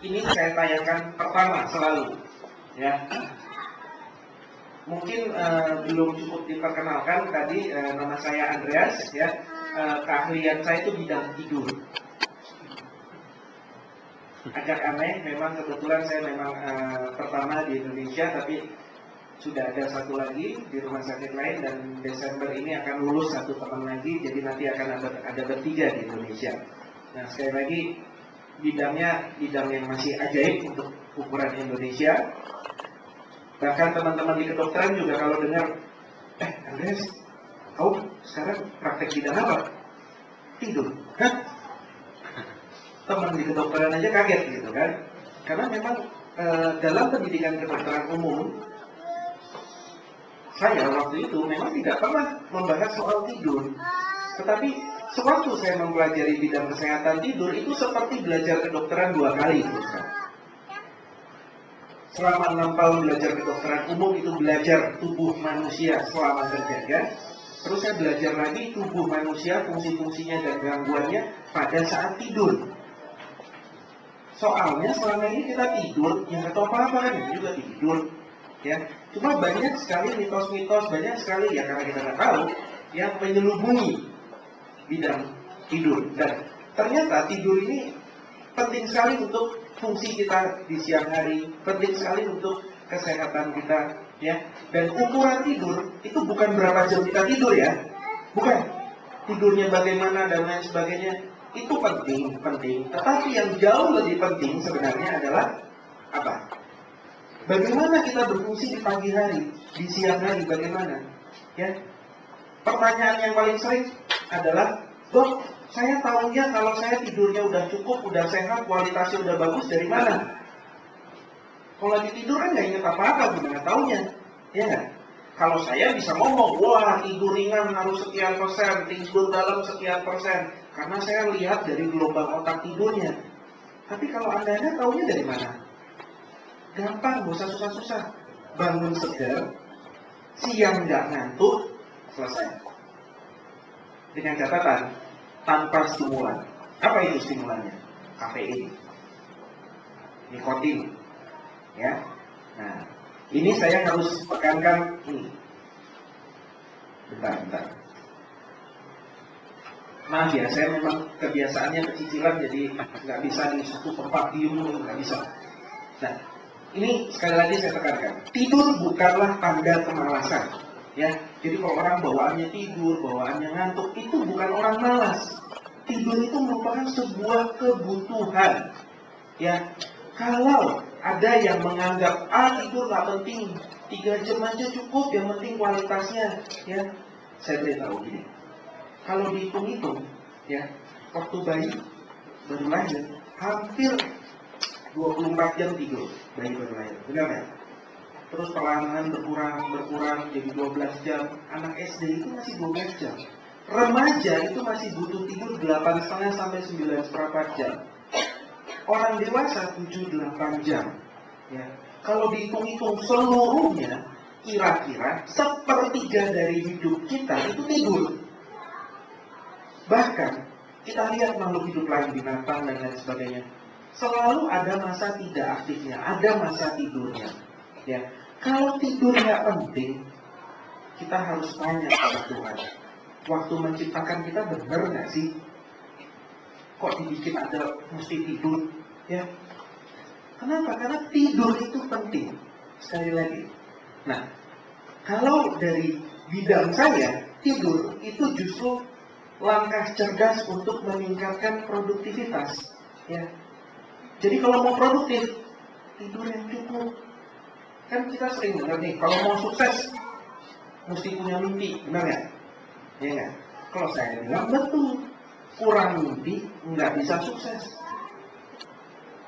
ini saya tayangkan pertama selalu, ya. Mungkin belum cukup diperkenalkan tadi, nama saya Andreas, ya. Keahlian saya itu bidang tidur. Agak aneh, memang kebetulan saya memang pertama di Indonesia, tapi sudah ada satu lagi di rumah sakit lain, dan Desember ini akan lulus satu teman lagi, jadi nanti akan ada bertiga di Indonesia. Nah, sekali lagi bidangnya bidang yang masih ajaib untuk ukuran Indonesia. Bahkan teman-teman di kedokteran juga kalau dengar, Andreas, kau sekarang praktek bidang apa? Tidur. Hah? Teman di kedokteran aja kaget gitu kan. Karena memang dalam pendidikan kedokteran umum, saya waktu itu memang tidak pernah membahas soal tidur. Tetapi sewaktu saya mempelajari bidang kesehatan tidur, itu seperti belajar kedokteran 2 kali. Selama 6 tahun belajar kedokteran umum, itu belajar tubuh manusia selama terjaga. Terus saya belajar lagi tubuh manusia, fungsi-fungsinya dan gangguannya pada saat tidur. Soalnya selama ini kita tidur, yang nggak tahu apa-apa kan, juga tidur, ya. Cuma banyak sekali mitos-mitos, banyak sekali ya karena kita nggak tahu, yang menyelubungi bidang tidur. Dan ternyata tidur ini penting sekali untuk fungsi kita di siang hari, penting sekali untuk kesehatan kita, ya. Dan ukuran tidur itu bukan berapa jam kita tidur, ya, bukan. Tidurnya bagaimana dan lain sebagainya. Itu penting. Tetapi yang jauh lebih penting sebenarnya adalah apa? Bagaimana kita berfungsi di pagi hari, di siang hari, bagaimana? Ya. Pertanyaan yang paling sering adalah, Dok, saya tahunya kalau saya tidurnya udah cukup, udah sehat, kualitasnya udah bagus, dari mana? Kalau lagi tidur kan nggak inget apa-apa, gimana tahunya? Ya nggak? Kalau saya bisa ngomong, wah tidur ringan harus sekian persen, tidur dalam sekian persen, karena saya lihat dari gelombang otak tidurnya. Tapi kalau Anda tahunya dari mana? Gampang, gak usah susah-susah. Bangun segar, siang nggak ngantuk, selesai. Dengan catatan, tanpa stimulan. Apa itu stimulannya? Kafein, nikotin, ya. Nah, ini saya harus tekankan ini. Bentar. Maaf ya, saya memang kebiasaannya kecicilan, jadi nggak bisa di satu tempat diem, nggak bisa. Nah, ini sekali lagi saya tekankan, tidur bukanlah tanda kemalasan, ya. Jadi kalau orang bawaannya tidur, bawaannya ngantuk, itu bukan orang malas. Tidur itu merupakan sebuah kebutuhan, ya. Kalau ada yang menganggap tidur nggak penting, 3 jam aja cukup, yang penting kualitasnya, ya. Saya beritahu gini, kalau dihitung-hitung, ya, waktu bayi baru lahir, hampir 24 jam tidur bayi baru lahir, benar ya? Terus perlahan berkurang jadi 12 jam. Anak SD itu masih 12 jam. Remaja itu masih butuh tidur 8,5 sampai 9 seperempat jam. Orang dewasa 7-8 jam. Ya. Kalau dihitung-hitung seluruhnya, kira-kira 1/3 dari hidup kita itu tidur. Bahkan kita lihat makhluk hidup lain, binatang dan lain sebagainya, selalu ada masa tidak aktifnya, ada masa tidurnya. Ya, kalau tidurnya penting, kita harus tanya kepada Tuhan. Waktu menciptakan kita benar nggak sih? Kok dibikin ada mesti tidur? Ya, kenapa? Karena tidur itu penting. Sekali lagi. Nah, kalau dari bidang saya, tidur itu justru langkah cerdas untuk meningkatkan produktivitas. Ya. Jadi kalau mau produktif, tidur yang cukup. Kan kita sering dengar nih, kalau mau sukses, mesti punya mimpi, benar nggak? Ya nggak? Kalau saya bilang betul, kurang mimpi nggak bisa sukses.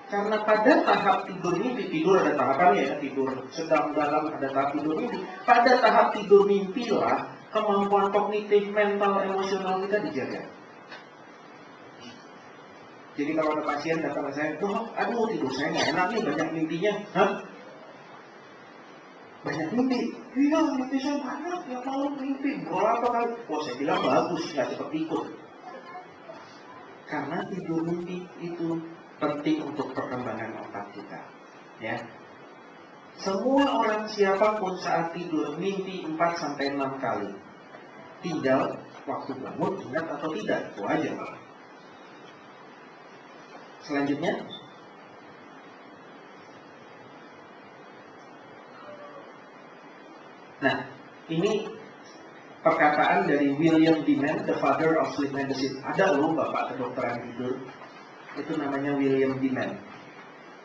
Karena pada tahap tidur mimpi, tidur ada tahapannya ya, tidur sedang, dalam, ada tahap tidur mimpi. Pada tahap tidur mimpi lah, kemampuan kognitif, mental, emosional kita dijaga. Jadi kalau ada pasien datang ke saya, aduh tidur saya nggak enak nih, banyak mimpinya. Hah? Banyak mimpi? Iya, mimpi saya banyak, ya malam mimpi berapa kali? Wah, saya bilang bagus, nggak cepat ikut. Karena tidur mimpi itu penting untuk perkembangan otak kita. Ya. Semua orang siapapun saat tidur mimpi 4-6 kali. Tinggal waktu bangun ingat atau tidak, itu aja Pak. Selanjutnya, nah ini perkataan dari William Dement, the father of sleep medicine. Ada loh bapak kedokteran tidur, itu namanya William Dement.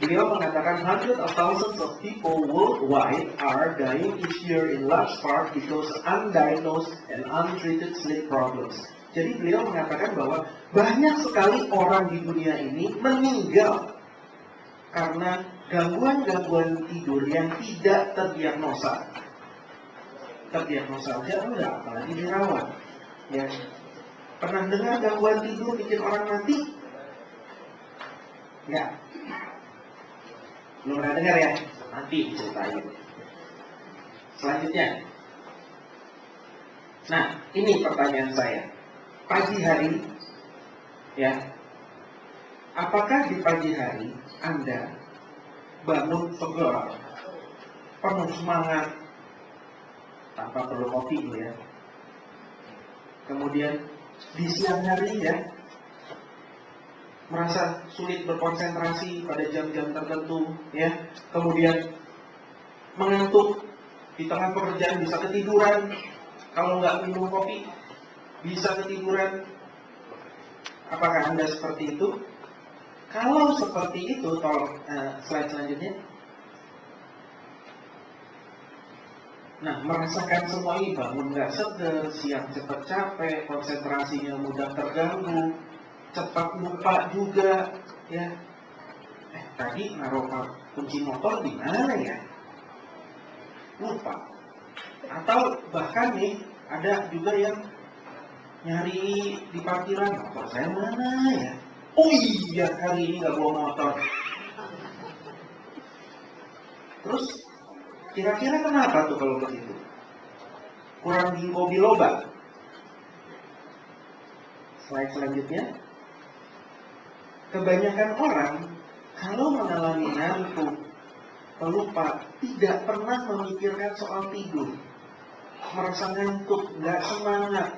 Beliau mengatakan hundreds of thousands of people worldwide are dying each year in large part because undiagnosed and untreated sleep problems. Jadi beliau mengatakan bahwa banyak sekali orang di dunia ini meninggal karena gangguan-gangguan tidur yang tidak terdiagnosa. Terdiagnosa aja enggak, apalagi dirawat. Ya. Pernah dengar gangguan tidur bikin orang mati? Enggak. Belum pernah dengar ya? Nanti ceritain. Selanjutnya. Nah, ini pertanyaan saya. Pagi hari, ya, apakah di pagi hari Anda bangun segar, penuh semangat, tanpa perlu kopi ya. Kemudian di siang hari ya, merasa sulit berkonsentrasi pada jam-jam tertentu ya. Kemudian mengantuk, di tengah pekerjaan bisa ketiduran. Kalau nggak minum kopi, bisa ketiduran. Apakah Anda seperti itu? Kalau seperti itu, tolong slide selanjutnya. Nah, merasakan semua ini, bangun nggak seger, siang cepat capek, konsentrasinya mudah terganggu, cepat lupa juga, ya. Tadi naruh kunci motor di mana ya? Lupa. Atau bahkan nih, ada juga yang nyari di parkiran, motor saya mana ya? Oh iya, hari ini nggak bawa motor. Terus kira-kira kenapa tuh kalau begitu? Kurang ginkgo biloba. Slide selanjutnya. Kebanyakan orang kalau mengalami ngantuk, pelupa, tidak pernah memikirkan soal tidur. Merasa ngantuk, nggak semangat,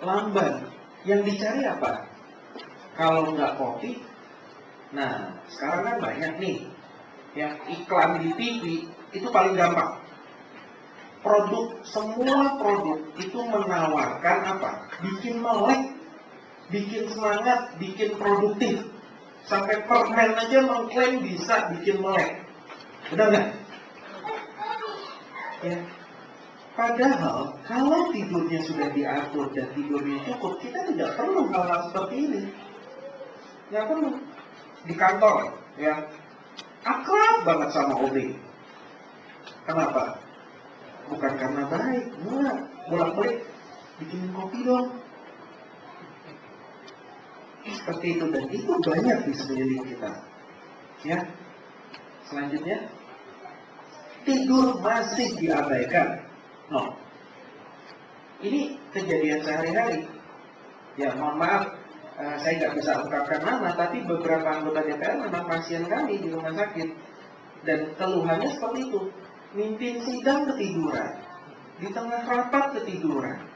lamban. Yang dicari apa? Kalau nggak kopi, nah sekarang kan banyak nih yang iklan di TV, itu paling gampang. Semua produk itu menawarkan apa? Bikin melek, bikin semangat, bikin produktif. Sampai permen aja mengklaim bisa bikin melek. Benar nggak? Ya. Padahal kalau tidurnya sudah diatur dan tidurnya cukup, kita tidak perlu hal-hal seperti ini. Nggak perlu. Di kantor, ya, akrab banget sama OB. Kenapa? Bukan karena baik, enggak. Bolak-balik bikin kopi dong. Seperti itu, dan itu banyak di sekeliling kita. Ya. Selanjutnya, tidur masih diabaikan. No. Ini kejadian sehari-hari. Ya, mohon maaf, saya nggak bisa ungkapkan nama, tapi beberapa anggota DPR memang pasien kami di rumah sakit. Dan keluhannya seperti itu. Mimpin sidang ketiduran, di tengah rapat ketiduran.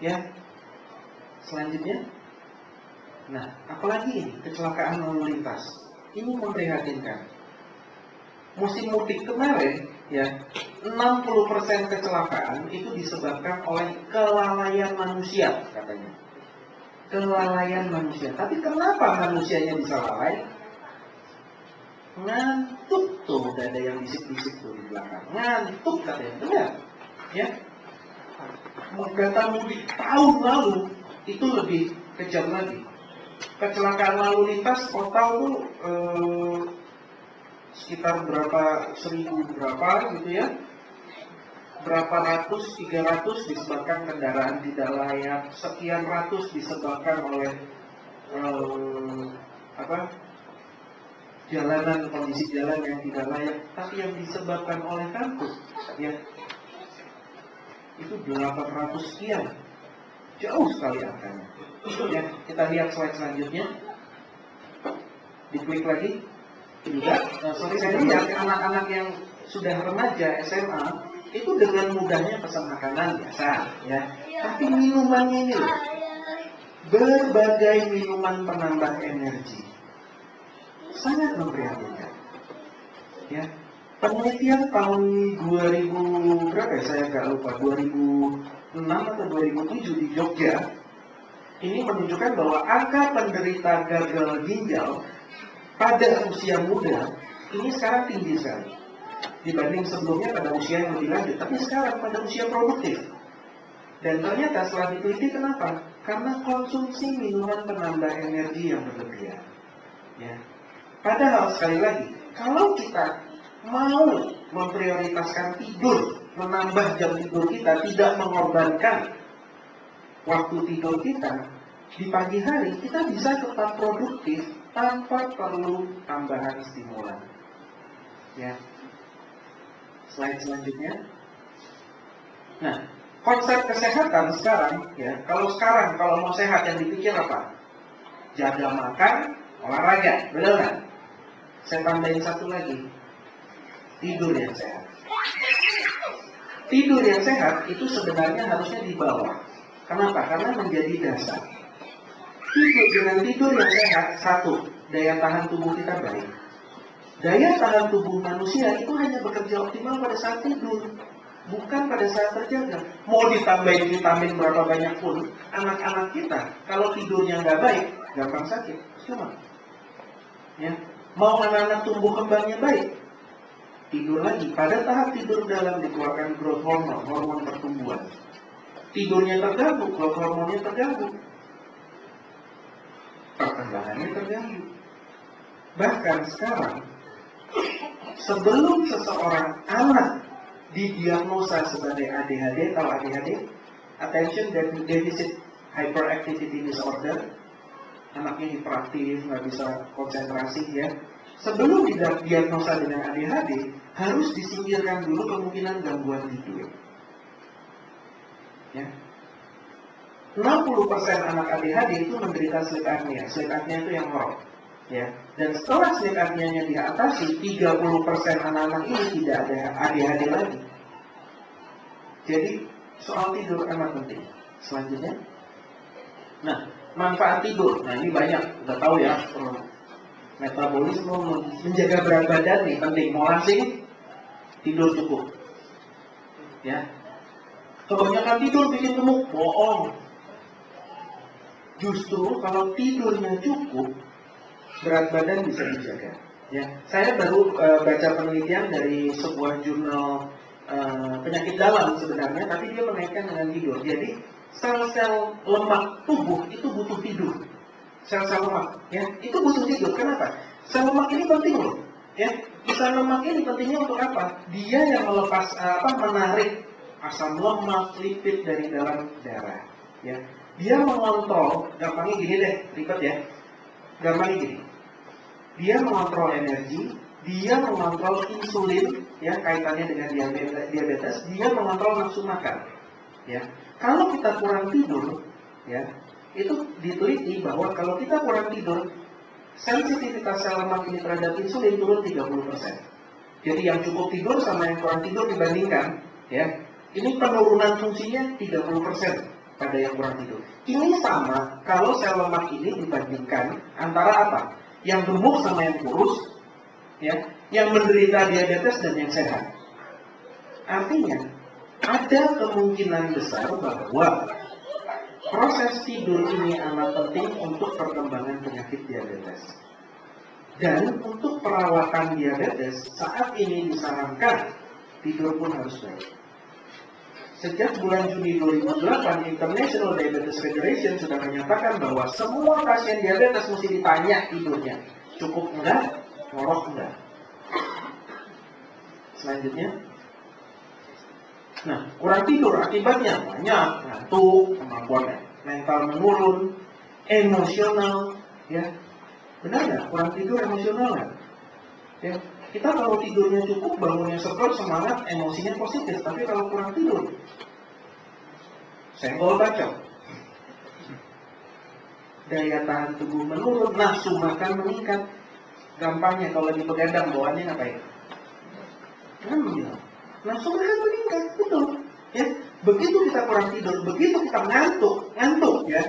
Ya. Selanjutnya, nah, apalagi ini kecelakaan lalu lintas. Ini memprihatinkan. Musim mudik kemarin, ya, 60% kecelakaan itu disebabkan oleh kelalaian manusia, katanya. Kelalaian manusia. Tapi kenapa manusianya bisa lalai? Ngantuk tuh, udah ada yang bisik-bisik tuh di belakang. Ngantuk katanya, benar? Ya. Data mudik tahun lalu itu lebih kejam lagi. Kecelakaan lalu lintas total tuh sekitar berapa, 1000 berapa gitu ya. Berapa ratus, 300 disebabkan kendaraan tidak layak, sekian ratus disebabkan oleh jalanan, kondisi jalan yang tidak layak. Tapi yang disebabkan oleh kantuk, ya, itu 800 sekian. Jauh sekali angkanya. Ya, kita lihat slide selanjutnya. diklik lagi, juga. Saya lihat anak-anak yang sudah remaja SMA itu dengan mudahnya pesan makanan biasa, ya. Tapi minumannya ini loh, berbagai minuman penambah energi, sangat memprihatinkan. Ya, penelitian tahun 2000 berapa ya, saya nggak lupa, 2006 atau 2007 di Jogja, ini menunjukkan bahwa angka penderita gagal ginjal pada usia muda ini sekarang tinggi sekali dibanding sebelumnya pada usia yang lebih lanjut, tapi sekarang pada usia produktif. Dan ternyata setelah diteliti, kenapa? Karena konsumsi minuman penambah energi yang berlebihan. Ya. Padahal sekali lagi, kalau kita mau memprioritaskan tidur, menambah jam tidur kita, tidak mengorbankan waktu tidur kita, di pagi hari kita bisa tetap produktif tanpa perlu tambahan stimulan. Ya. Slide selanjutnya. Nah, konsep kesehatan sekarang, ya, kalau mau sehat yang dipikir apa? Jaga makan, olahraga, benar kan? Saya tambahin satu lagi, tidur yang sehat. Tidur yang sehat itu sebenarnya harusnya di bawah. Kenapa? Karena menjadi dasar. Dengan tidur yang sehat, satu, daya tahan tubuh kita baik. Daya tahan tubuh manusia itu hanya bekerja optimal pada saat tidur, bukan pada saat terjaga. Mau ditambahin vitamin berapa banyak pun, anak-anak kita kalau tidurnya nggak baik, gampang sakit. Cuma, ya, mau anak-anak tumbuh kembangnya baik, tidur lagi. Pada tahap tidur dalam dikeluarkan growth hormone, hormon pertumbuhan. Tidurnya terganggu, growth hormonnya terganggu, perkembangannya terganggu. Bahkan sekarang, sebelum seseorang anak didiagnosa sebagai ADHD atau ADHD, Attention Deficit Hyperactivity Disorder, anaknya hiperaktif, nggak bisa konsentrasi, ya. Sebelum didiagnosa dengan ADHD, harus disingkirkan dulu kemungkinan gangguan tidur. Ya. 60% anak ADHD itu menderita sleep apnea. Sleep apnea itu yang ngorok. Ya. Dan setelah sleep apnea-nya diatasi, 30% anak-anak ini tidak ada ADHD lagi. Jadi soal tidur amat penting. Selanjutnya, nah, manfaat tidur. Nah, ini banyak, udah tahu ya. Metabolisme, menjaga berat badan nih penting. Mau langsing, tidur cukup. Ya. Kebanyakan tidur bikin gemuk, bohong. Justru kalau tidurnya cukup, berat badan bisa dijaga. Ya, saya baru baca penelitian dari sebuah jurnal penyakit dalam sebenarnya, tapi dia mengaitkan dengan tidur. Jadi sel-sel lemak tubuh itu butuh tidur. Sel-sel lemak, ya, itu butuh tidur. Kenapa? Sel lemak ini penting loh. Ya, sel lemak ini pentingnya untuk apa? Dia yang melepas menarik asam lemak, lipid dari dalam darah. Ya, dia mengontrol. Gampangnya gini deh, ribet ya. Gampangnya gini. Dia mengontrol energi, dia mengontrol insulin, ya, kaitannya dengan diabetes, dia mengontrol nafsu makan. Ya, kalau kita kurang tidur, ya, itu diteliti bahwa kalau kita kurang tidur, sensitivitas sel lemak ini terhadap insulin turun 30%. Jadi yang cukup tidur sama yang kurang tidur dibandingkan, ya, ini penurunan fungsinya 30% pada yang kurang tidur. Ini sama kalau sel lemak ini dibandingkan antara apa? Yang gemuk sama yang kurus, ya, yang menderita diabetes dan yang sehat. Artinya, ada kemungkinan besar bahwa proses tidur ini amat penting untuk perkembangan penyakit diabetes. Dan untuk perawatan diabetes, saat ini disarankan tidur pun harus baik. Sejak bulan Juni 2008, International Diabetes Federation sudah menyatakan bahwa semua pasien diabetes mesti ditanya tidurnya. Cukup enggak? Ngorok enggak? Selanjutnya. Nah, kurang tidur akibatnya banyak. Ngantuk, kemampuan mental menurun, emosional. Ya, benar nggak? Kurang tidur emosional kan? Ya, kita kalau tidurnya cukup, bangunnya seger, semangat, emosinya positif. Tapi kalau kurang tidur, senggol bacok, daya tahan tubuh menurun, nafsu makan meningkat. gampangnya kalau lagi begadang bawaannya ngapain? Ngambil. Langsung makan meningkat, betul. Ya, begitu kita kurang tidur, begitu kita ngantuk ya.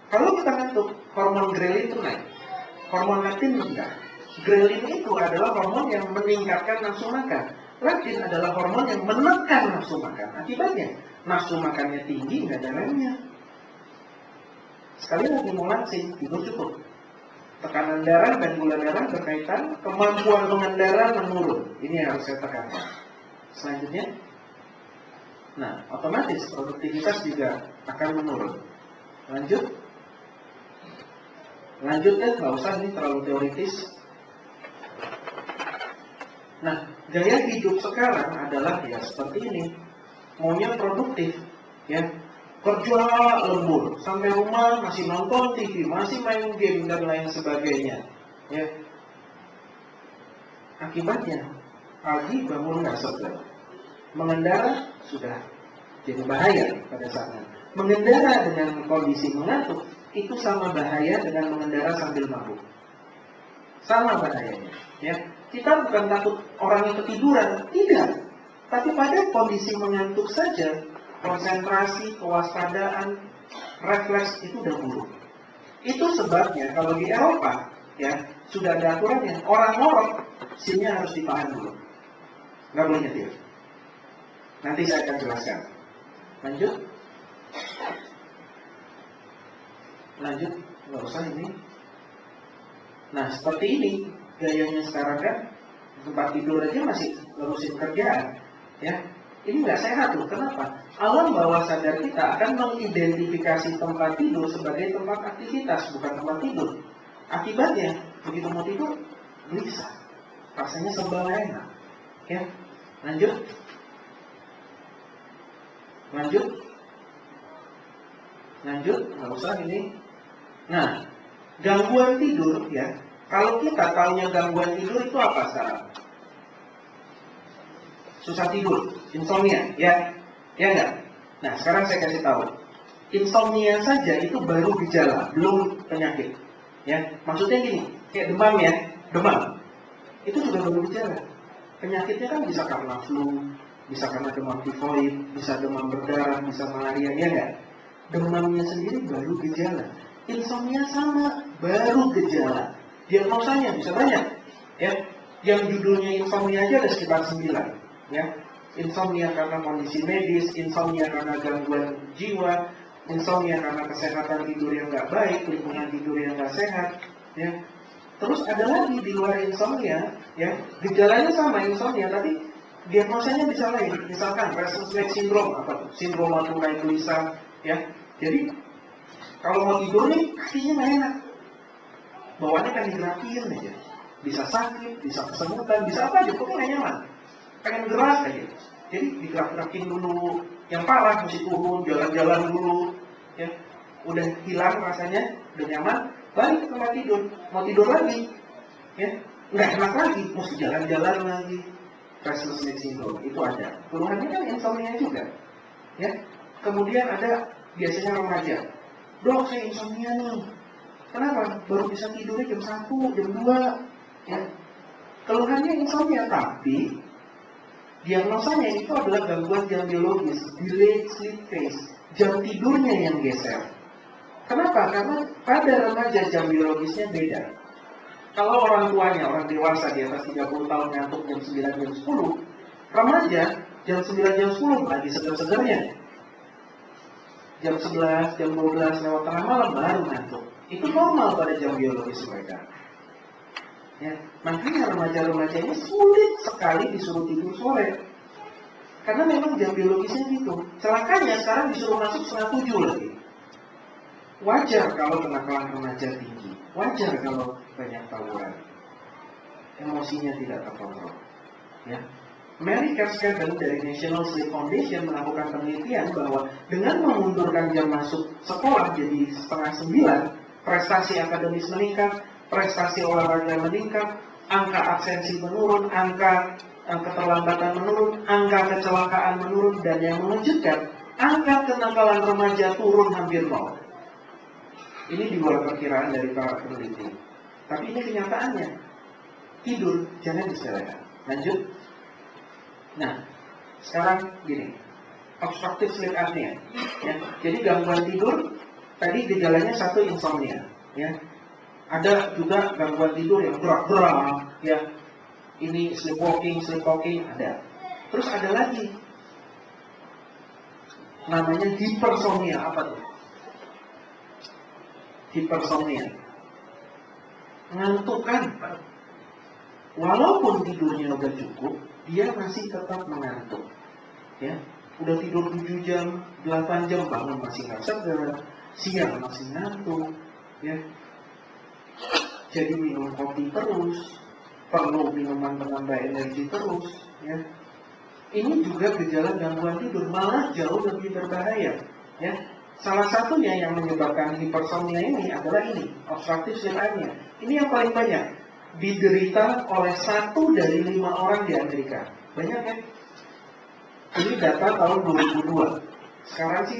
Kalau kita ngantuk, hormon grelin itu naik, hormon leptin rendah. Grelin itu adalah hormon yang meningkatkan nafsu makan. Leptin adalah hormon yang menekan nafsu makan. Akibatnya, nafsu makannya tinggi, nggak ada remnya. Sekali lagi mau langsing, tidur cukup. Tekanan darah dan gula darah berkaitan, kemampuan pengendara menurun. Ini yang harus saya tekankan. Selanjutnya, nah otomatis produktivitas juga akan menurun. Lanjut ya, nggak usah ini terlalu teoritis. Nah, gaya hidup sekarang adalah ya seperti ini, maunya produktif, ya. Kerja lembur, sampai rumah masih nonton TV, masih main game dan lain sebagainya. Ya. Akibatnya, pagi bangun nggak segar. Mengendara sudah jadi bahaya pada saatnya. Mengendara dengan kondisi mengantuk itu sama bahaya dengan mengendara sambil mabuk. Sama bahayanya. Ya. Kita bukan takut orangnya ketiduran, tidak. Tapi pada kondisi mengantuk saja, konsentrasi, kewaspadaan, refleks itu udah buruk. Itu sebabnya kalau di Eropa ya sudah ada aturannya, orang ngorok SIM-nya harus ditahan dulu, nggak boleh nyetir. Nanti saya akan jelaskan. Lanjut, nggak usah ini. Nah seperti ini gayanya sekarang kan, tempat tidur aja masih ngurusin kerjaan, ya. Ini nggak sehat tuh. Kenapa? Alam bawah sadar kita akan mengidentifikasi tempat tidur sebagai tempat aktivitas, bukan tempat tidur. Akibatnya, begitu mau tidur, gelisah. Rasanya serba enak. Ya, lanjut. Nggak usah ini. Nah, gangguan tidur ya. Kalau kita taunya gangguan tidur itu apa sekarang? Susah tidur, insomnia, ya enggak? Nah, sekarang saya kasih tahu. Insomnia saja itu baru gejala, belum penyakit. Ya, maksudnya gini, kayak demam ya, demam. Itu juga baru gejala. Penyakitnya kan bisa karena flu, bisa karena demam tifoid, bisa demam berdarah, bisa malaria, ya enggak? Demamnya sendiri baru gejala. Insomnia sama, baru gejala. Diagnosanya bisa banyak, ya. Yang judulnya insomnia aja ada sekitar 9. Ya, insomnia karena kondisi medis, insomnia karena gangguan jiwa, insomnia karena kesehatan tidur yang nggak baik, lingkungan tidur yang nggak sehat, ya. Terus ada lagi di luar insomnia, ya, gejalanya sama insomnia, tapi diagnosanya bisa lain. Misalkan restless leg syndrome, apa tuh? Sindrom naik gelisah, ya. Jadi kalau mau tidur nih kakinya nggak enak, bawaannya kan digerakin aja, bisa sakit, bisa kesemutan, bisa apa aja, pokoknya nggak nyaman. Pengen gerak aja, jadi digerak-gerakin dulu. Yang parah mesti turun, jalan-jalan dulu, ya. Udah hilang rasanya, udah nyaman, balik ke tempat tidur, mau tidur lagi, ya. Nggak enak lagi, mesti jalan-jalan lagi. Restless leg syndrome itu ada. Keluhannya kan insomnia juga, ya. Kemudian ada biasanya remaja, dok saya insomnia nih. Kenapa? Baru bisa tidurnya jam 1, jam 2, ya. Keluhannya insomnia, tapi diagnosanya itu adalah gangguan jam biologis, delayed sleep phase, jam tidurnya yang geser. Kenapa? Karena pada remaja jam biologisnya beda. Kalau orang tuanya, orang dewasa di atas 30 tahun ngantuk jam 9, jam 10, remaja jam 9, jam 10 lagi seger-segernya. Jam 11, jam 12 lewat tengah malam baru ngantuk. Itu normal pada jam biologis mereka. Ya, makanya remaja-remaja ini sulit sekali disuruh tidur sore, karena memang jam biologisnya gitu. Celakanya sekarang disuruh masuk 6:30 lagi. Wajar kalau kenakalan remaja tinggi, wajar kalau banyak tawuran, emosinya tidak terkontrol. Ya. Mary Kerskaden dari National Sleep Foundation melakukan penelitian bahwa dengan memundurkan jam masuk sekolah jadi 8:30, prestasi akademis meningkat, prestasi olahraga meningkat, angka absensi menurun, angka keterlambatan menurun, angka kecelakaan menurun, dan yang mengejutkan, angka kenakalan remaja turun hampir 0. Ini di luar perkiraan dari para peneliti. Tapi ini kenyataannya. tidur jangan disepelekan. Lanjut. Nah, sekarang gini, obstructive sleep apnea. Ya, jadi gangguan tidur tadi gejalanya satu insomnia. Ya, ada juga gangguan tidur yang gerak-gerak. Ya, ini sleepwalking ada. Terus ada lagi namanya hipersomnia. Apa tuh? Hipersomnia. Ngantuk kan? Walaupun tidurnya udah cukup, dia masih tetap mengantuk. Ya, udah tidur 7 jam, 8 jam, bangun masih nggak segar, siang masih ngantuk. Ya, jadi minum kopi terus, perlu minuman penambah energi terus. Ya, ini juga gejala gangguan tidur, malah jauh lebih berbahaya. Ya, salah satunya yang menyebabkan hipersomnia ini adalah ini, obstructive sleep apnea. Ini yang paling banyak diderita oleh 1 dari 5 orang di Amerika. Banyak kan? Ini data tahun 2002. Sekarang sih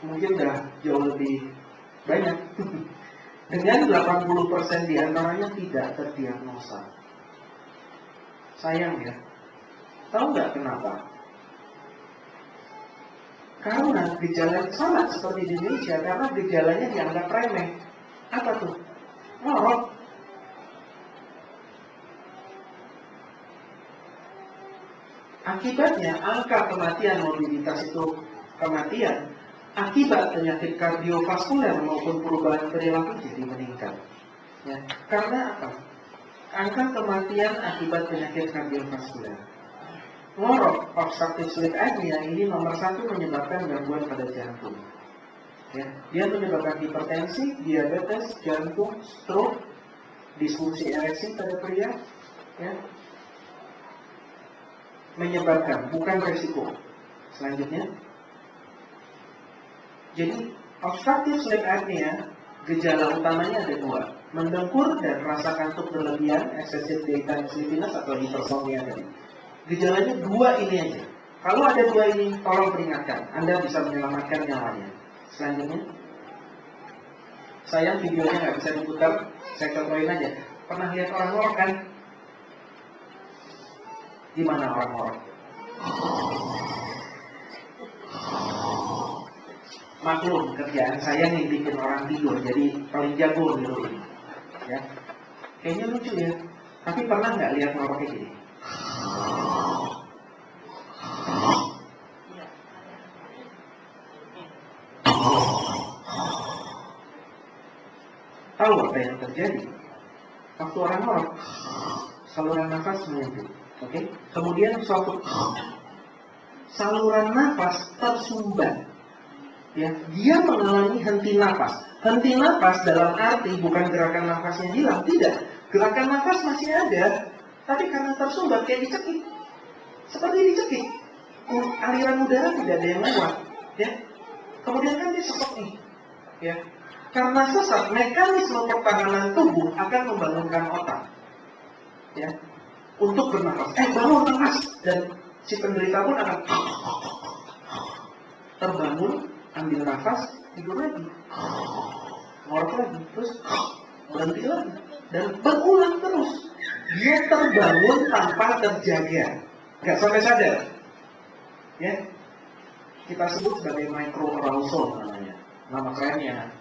mungkin udah jauh lebih banyak. Dengan 80% diantaranya tidak terdiagnosa. Sayang ya. Tahu nggak kenapa? Karena gejala sama seperti di Indonesia, karena gejalanya dianggap remeh. Apa tuh? Ngorok. Akibatnya angka kematian morbiditas itu kematian akibat penyakit kardiovaskuler maupun perubahan perilaku jadi meningkat. Ya, karena apa? Angka kematian akibat penyakit kardiovaskuler. Ngorok, obstructive sleep apnea ini nomor 1 menyebabkan gangguan pada jantung. Ya, dia menyebabkan hipertensi, diabetes, jantung, stroke, disfungsi ereksi pada pria. Ya, menyebabkan, bukan resiko. Selanjutnya, jadi obstructive sleep apnea gejala utamanya ada 2, mendengkur dan rasa kantuk berlebihan, excessive daytime sleepiness atau hipersomnia tadi. Gejalanya 2 ini aja. Kalau ada 2 ini, tolong peringatkan, Anda bisa menyelamatkan nyawanya. Selanjutnya, sayang videonya nggak bisa diputar, saya contohin aja. Pernah lihat orang ngorok kan? Gimana orang ngorok? Maklum, kerjaan saya nih bikin orang tidur, jadi paling jago gitu ini. Ya, kayaknya lucu ya. Tapi pernah nggak lihat ngorok kayak gini? Tahu apa yang terjadi? Waktu orang ngorok, saluran nafas menyempit. Oke? Kemudian suatu saluran nafas tersumbat. Ya, dia mengalami henti nafas. Henti nafas dalam arti bukan gerakan nafasnya hilang, tidak. Gerakan nafas masih ada, tapi karena tersumbat kayak dicekik. Seperti dicekik. Aliran udara tidak ada yang lewat. Ya. Kemudian kan dia sesak nih. Ya. Karena sesak, mekanisme pertahanan tubuh akan membangunkan otak. Ya. Untuk bernafas. Bangun nafas. Dan si penderita pun akan terbangun, ambil nafas, tidur lagi, ngorok lagi, terus berhenti lagi, dan berulang terus. Dia terbangun tanpa terjaga, nggak sampai sadar. Ya, kita sebut sebagai microarousal namanya, nama kerennya.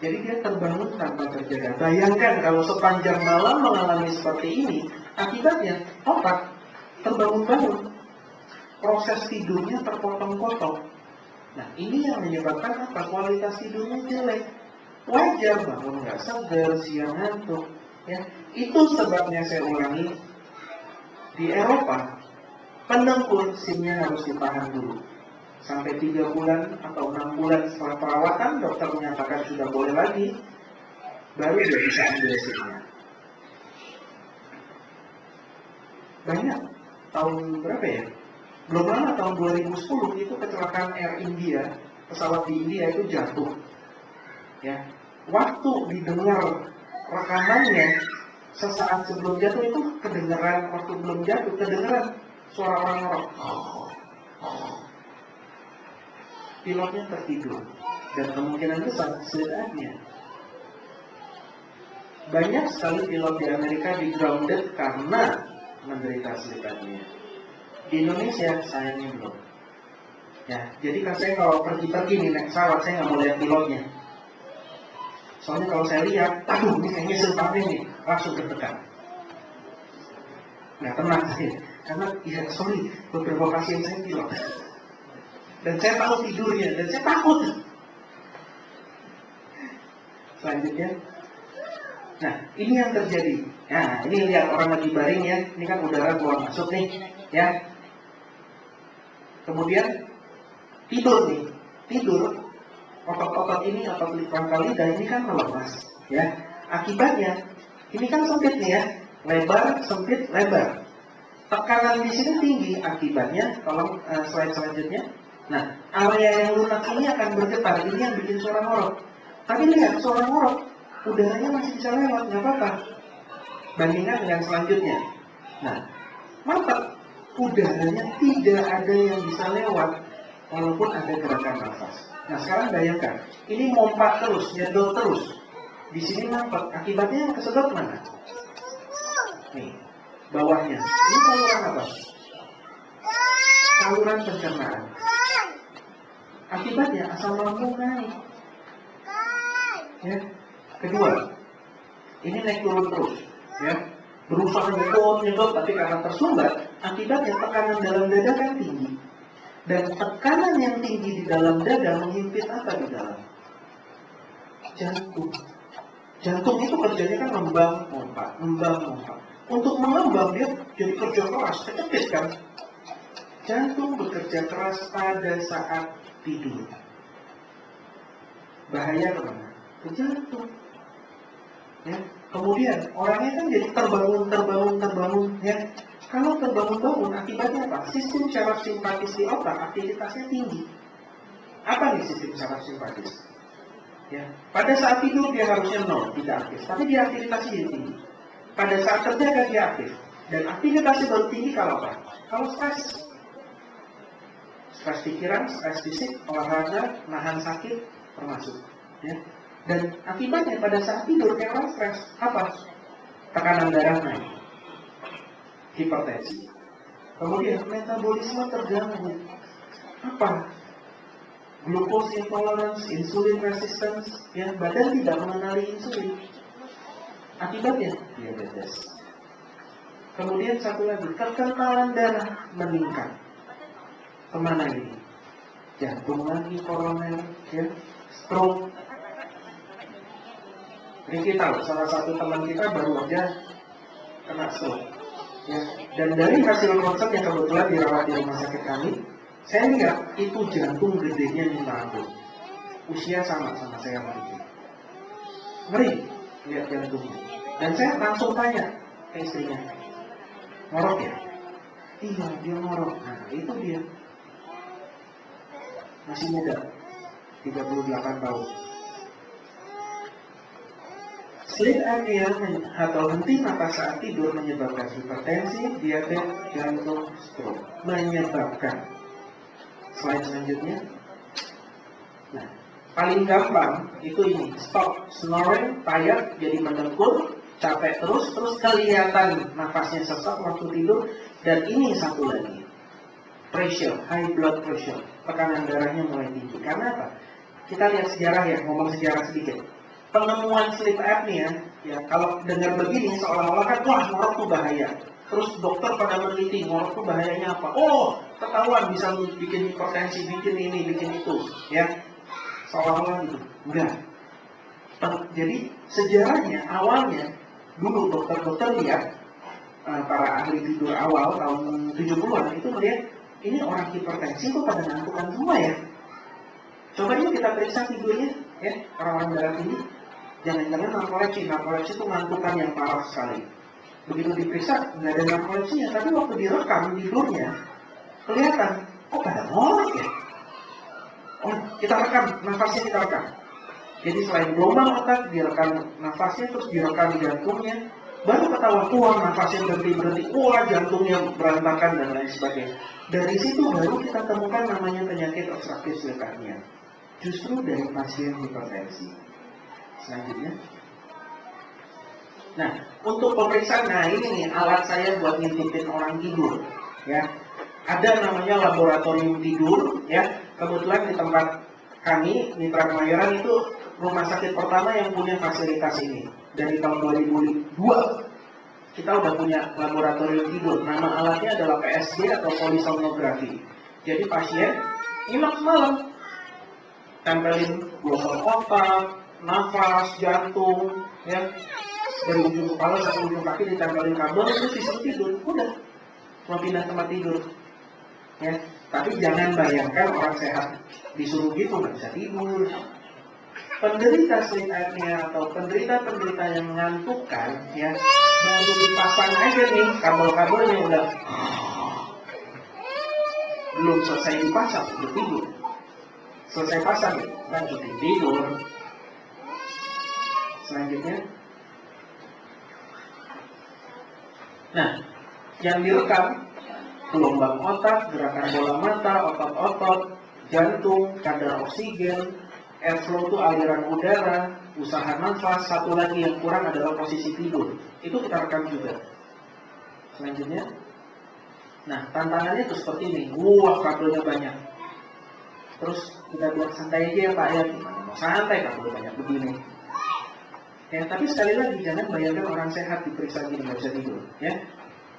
Jadi dia terbangun tanpa terjaga. Bayangkan kalau sepanjang malam mengalami seperti ini, akibatnya otak terbangun-bangun, proses tidurnya terpotong-potong. Nah, ini yang menyebabkan apa? Kualitas tidurnya jelek. Wajar bangun nggak segar, siang ngantuk. Ya, itu sebabnya saya ulangi. Di Eropa, pendengkur SIM-nya harus ditahan dulu. Sampai 3 bulan atau 6 bulan setelah perawatan, dokter menyatakan sudah boleh lagi, baru dia bisa ambil SIM-nya. Banyak. Tahun berapa ya? Belum lama tahun 2010 itu kecelakaan Air India, pesawat di India itu jatuh. Ya, waktu didengar rekamannya sesaat sebelum jatuh itu kedengeran, waktu belum jatuh kedengeran suara orang ngorok. Pilotnya tertidur dan kemungkinan besar sleep apnea. Banyak sekali pilot di Amerika di grounded karena menderita sleep apnea. Di Indonesia sayangnya belum. Ya, jadi kan saya kalau pergi-pergi nih naik pesawat, saya nggak mau lihat pilotnya. Soalnya kalau saya lihat, aduh ini kayaknya sleep apnea nih, langsung deg-degan. Nggak tenang saya, karena ya sorry, beberapa pasien saya pilot. Dan saya tahu tidurnya, dan saya takut. Selanjutnya, nah ini yang terjadi. Nah ini lihat orang lagi baring ya, ini kan udara keluar masuk nih, ya. Kemudian tidur nih, tidur, otot-otot ini, otot pangkal lidah ini kan melemas, ya. Akibatnya, ini kan sempit nih ya, lebar, sempit, lebar. Tekanan di sini tinggi, akibatnya, tolong slide selanjutnya. Nah, area yang lunak ini akan bergetar, ini yang bikin suara ngorok. Tapi lihat, suara ngorok, udaranya masih bisa lewat, nggak apa-apa. Bandingkan dengan selanjutnya. Nah, maka udaranya tidak ada yang bisa lewat, walaupun ada gerakan nafas. Nah, sekarang bayangkan, ini mompat terus, nyedot terus. Di sini mampet, akibatnya yang kesedot mana? Nih, bawahnya. Ini saluran apa? Saluran pencernaan. Akibatnya asam lambung naik. Ya. Kedua, ini naik turun terus, ya. Berusaha nyedot, tapi karena tersumbat, akibatnya tekanan dalam dada kan tinggi. Dan tekanan yang tinggi di dalam dada menghimpit apa di dalam? Jantung. Jantung itu kerjanya kan ngembang, mompak, ngembang, mompak. Untuk mengembang dia jadi kerja keras, kecepit kan? Jantung bekerja keras pada saat tidur. Bahaya kemana? Ke jantung. Ya. Kemudian orangnya kan jadi terbangun, ya. Kalau terbangun-bangun akibatnya apa? Sistem syaraf simpatis di otak aktivitasnya tinggi. Apa nih sistem syaraf simpatis? Ya. Pada saat tidur dia harusnya nol, tidak aktif, tapi dia aktivitasnya jadi tinggi. Pada saat kerja kan dia aktif, dan aktivitasnya baru tinggi kalau apa? Kalau stres. Stres pikiran, stres fisik, olahraga, nahan sakit, termasuk. Ya. Dan akibatnya pada saat tidur kayak orang stres, apa? Tekanan darah naik, hipertensi. Kemudian metabolisme terganggu. Apa? Glucose intolerance, insulin resistance, ya badan tidak mengenali insulin. Akibatnya diabetes. Kemudian satu lagi, kekentalan darah meningkat. Kemana ini? Jantung lagi, koroner, ya, stroke. Riki tahu, salah satu teman kita baru aja kena stroke. Ya. Dan dari hasil ronsen yang kebetulan dirawat di rumah sakit kami, saya lihat itu jantung gedenya 5 tahun. Usia sama saya Riki. Ngeri lihat jantungnya. Dan saya langsung tanya ke istrinya, ngorok ya? Iya, dia ngorok. Nah, itu dia. Masih muda, 38 tahun. Sleep apnea atau henti napas saat tidur menyebabkan hipertensi, diabetes, jantung, stroke. Menyebabkan. Slide selanjutnya. Nah, paling gampang itu ini, stop snoring, tired, jadi mendengkur, capek terus kelihatan nafasnya sesak waktu tidur. Dan ini satu lagi, pressure, high blood pressure, tekanan darahnya mulai tinggi. Karena apa? Kita lihat sejarah ya, ngomong sejarah sedikit. Penemuan sleep apnea, ya kalau dengar begini seolah-olah kan wah ngorok tuh bahaya. Terus dokter pada meneliti ngorok tuh bahayanya apa? Oh, ketahuan bisa bikin hipertensi, bikin ini, bikin itu, ya. Seolah-olah gitu. Enggak. Jadi sejarahnya awalnya dulu dokter-dokter lihat para ahli tidur awal tahun 70-an itu melihat ini orang hipertensi kok pada ngantukan semua ya. Coba yuk kita periksa tidurnya, ya orang-orang darah tinggi. Jangan-jangan narkolepsi itu ngantukan yang parah sekali. Begitu diperiksa, nggak ada narkolepsinya, tapi waktu direkam tidurnya, kelihatan, kok pada ngorok ya? Oh, kita rekam, nafasnya kita rekam. Jadi selain gelombang otak, direkam nafasnya, terus direkam jantungnya, baru ketahuan, wah nafasnya berhenti, wah jantungnya berantakan, dan lain sebagainya. Dari situ baru kita temukan namanya penyakit obstruktif sleep apnea. Justru dari pasien hipertensi. Selanjutnya, Nah, untuk pemeriksaan, nah ini nih alat saya buat ngintipin orang tidur, ya. Ada namanya laboratorium tidur, ya. Kebetulan di tempat kami Mitra Kemayoran itu rumah sakit pertama yang punya fasilitas ini. Dari tahun 2002 kita udah punya laboratorium tidur. Nama alatnya adalah PSG atau polisomnografi. Jadi pasien nyimak semalam, tempelin gelombang otak, nafas, jantung, ya, dari ujung kepala sampai ujung kaki ditempelin kabel, itu sistem tidur, udah, cuma pindah tempat tidur, ya. Tapi jangan bayangkan orang sehat disuruh gitu nggak bisa tidur. Penderita sleep apnea atau penderita yang mengantukkan, ya, baru dipasang aja nih kabel-kabelnya udah belum selesai dipasang, udah tidur. Selesai pasang, lanjutin tidur. Selanjutnya, nah, yang direkam gelombang otak, gerakan bola mata, otot-otot, jantung, kadar oksigen, airflow itu aliran udara, usaha nafas, satu lagi yang kurang adalah posisi tidur. Itu kita rekam juga. Selanjutnya, nah tantangannya itu seperti ini, kabelnya banyak. Terus kita bilang santai aja ya Pak ya, gimana mau santai kabelnya banyak begini. Ya, tapi sekali lagi jangan bayangkan orang sehat diperiksa gini nggak bisa tidur, ya.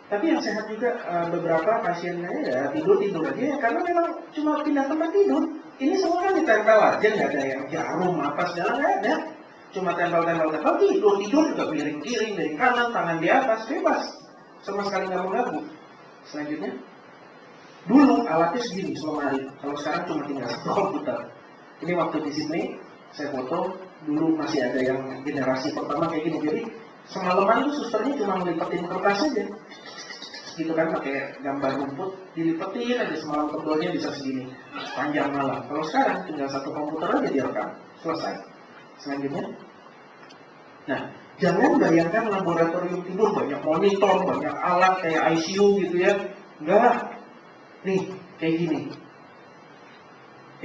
Tapi yang sehat juga beberapa pasiennya ya tidur aja ya, karena memang cuma pindah tempat tidur. Ini semua kan ditempel aja, nggak ada yang jarum apa segala, nggak ada. Cuma tempel tidur juga miring-miring dari kanan, tangan di atas, bebas, sama sekali nggak mengganggu. Selanjutnya, dulu alatnya segini selemari, kalau sekarang cuma tinggal satu komputer. Ini waktu di sini saya foto, dulu masih ada yang generasi pertama kayak gini, jadi semalaman itu susternya cuma ngelipetin kertas aja, gitu kan, pakai gambar rumput, dilipetin aja semalam tebelnya bisa segini, panjang malam. Kalau sekarang tinggal satu komputer aja direkam, selesai. Selanjutnya, nah jangan bayangkan laboratorium tidur banyak monitor, banyak alat kayak ICU gitu ya, enggak. Nih kayak gini,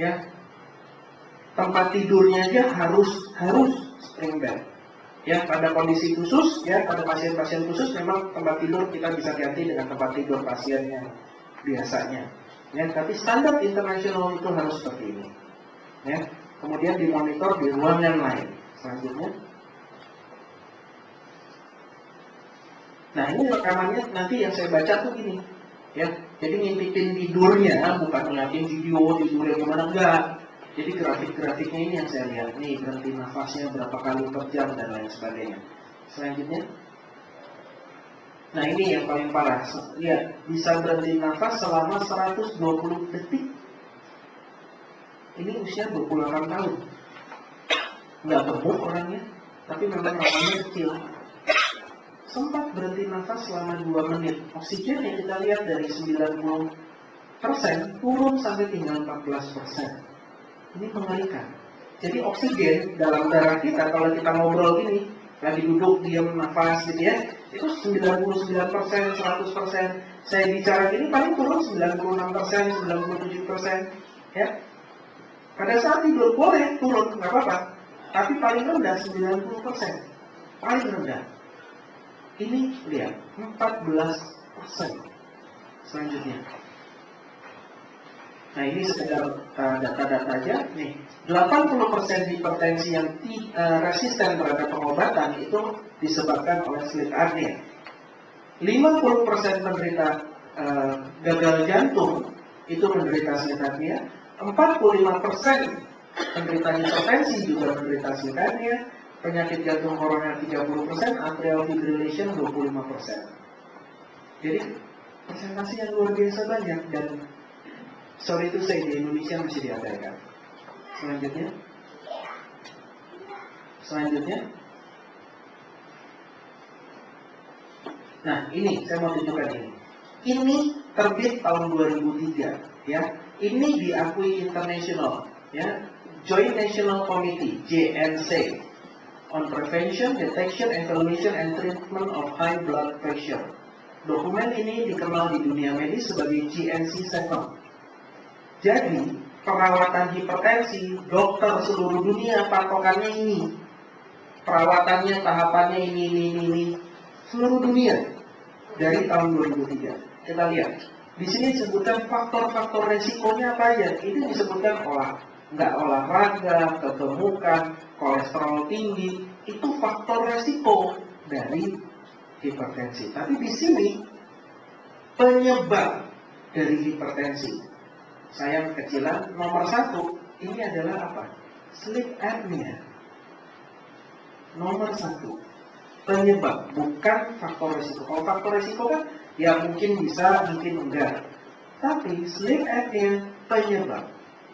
ya. Tempat tidurnya aja harus spring bed. Ya, pada kondisi khusus, ya, pada pasien-pasien khusus memang tempat tidur kita bisa ganti dengan tempat tidur pasiennya biasanya. Ya, tapi standar internasional itu harus seperti ini. Ya, kemudian dimonitor di ruangan lain. Selanjutnya, nah ini rekamannya nanti yang saya baca tuh gini, ya. Jadi ngintipin tidurnya, bukan ngeliatin video tidurnya gimana, enggak. Jadi grafik-grafiknya ini yang saya lihat. Nih berhenti nafasnya berapa kali per jam dan lain sebagainya. Selanjutnya, nah ini yang paling parah. Lihat, bisa berhenti nafas selama 120 detik. Ini usia 28 tahun. Nggak gemuk orangnya, tapi memang nafasnya kecil. Sempat berhenti nafas selama 2 menit. Oksigen yang kita lihat dari 90% turun sampai tinggal 14%. Ini mengerikan. Jadi oksigen dalam darah kita, kalau kita ngobrol gini, lagi duduk, diam, nafas gitu ya, itu 99%, 100%. Saya bicara gini paling turun 96%, 97%. Ya. Pada saat tidur boleh turun, nggak apa-apa. Tapi paling rendah 90%. Paling rendah. Ini lihat, 14%. Selanjutnya. Nah ini sekedar data-data aja. Nih, 80% hipertensi yang resisten terhadap pengobatan itu disebabkan oleh sleep apnea. 50% penderita gagal jantung itu menderita sleep apnea. 45% penderita hipertensi juga menderita sleep apnea. Penyakit jantung koroner 30%, atrial fibrillation 25%. Jadi persentase yang luar biasa banyak, dan sorry itu saya di Indonesia masih diabaikan. Selanjutnya. Nah ini saya mau tunjukkan ini. Ini terbit tahun 2003, ya. Ini diakui internasional, ya. Joint National Committee (JNC) on Prevention, Detection, Evaluation, and Treatment of High Blood Pressure. Dokumen ini dikenal di dunia medis sebagai GNC-7. Jadi, perawatan hipertensi, dokter seluruh dunia patokannya ini. perawatannya, tahapannya ini. Seluruh dunia dari tahun 2003. Kita lihat. Di sini disebutkan faktor-faktor resikonya apa aja. Ini disebutkan nggak olahraga, kegemukan, kolesterol tinggi. Itu faktor resiko dari hipertensi. Tapi di sini penyebab dari hipertensi. Saya kecilan nomor 1 ini adalah apa? Sleep apnea. Nomor 1 penyebab, bukan faktor resiko. Kalau faktor resiko kan ya mungkin bisa, mungkin enggak. Tapi sleep apnea penyebab.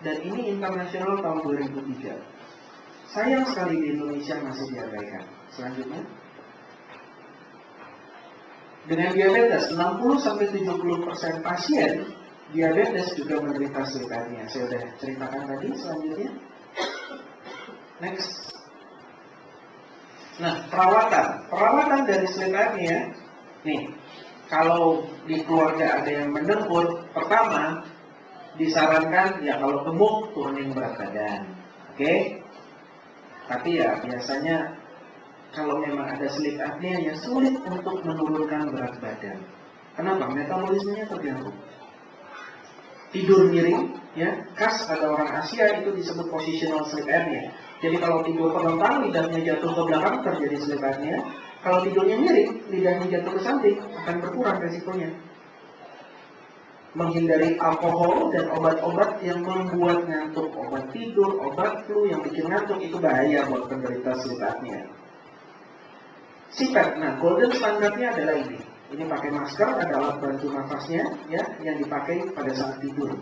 Dan ini internasional tahun 2003. Sayang sekali di Indonesia masih diabaikan. Selanjutnya. Dengan diabetes, 60-70% pasien diabetes juga menderita sleep apnea. Saya sudah ceritakan tadi. Selanjutnya. Next. Nah, perawatan dari sleep apnea. Nih, kalau di keluarga ada yang mendengkur, pertama disarankan ya kalau gemuk turunin berat badan. Oke? Tapi ya biasanya kalau memang ada sleep apnea ya sulit untuk menurunkan berat badan. Kenapa? Metabolismenya terganggu. Tidur miring, ya, khas ada orang Asia itu disebut positional sleep apnea. Jadi kalau tidur terlentang, lidahnya jatuh ke belakang terjadi sleep apnea. Kalau tidurnya miring, lidahnya jatuh ke samping akan berkurang resikonya. Menghindari alkohol dan obat-obat yang membuat ngantuk, obat tidur, obat flu yang bikin ngantuk itu bahaya buat penderita sleep apnea. CPAP, nah golden standarnya adalah ini. Ini pakai masker, ada alat bantu nafasnya, ya, yang dipakai pada saat tidur.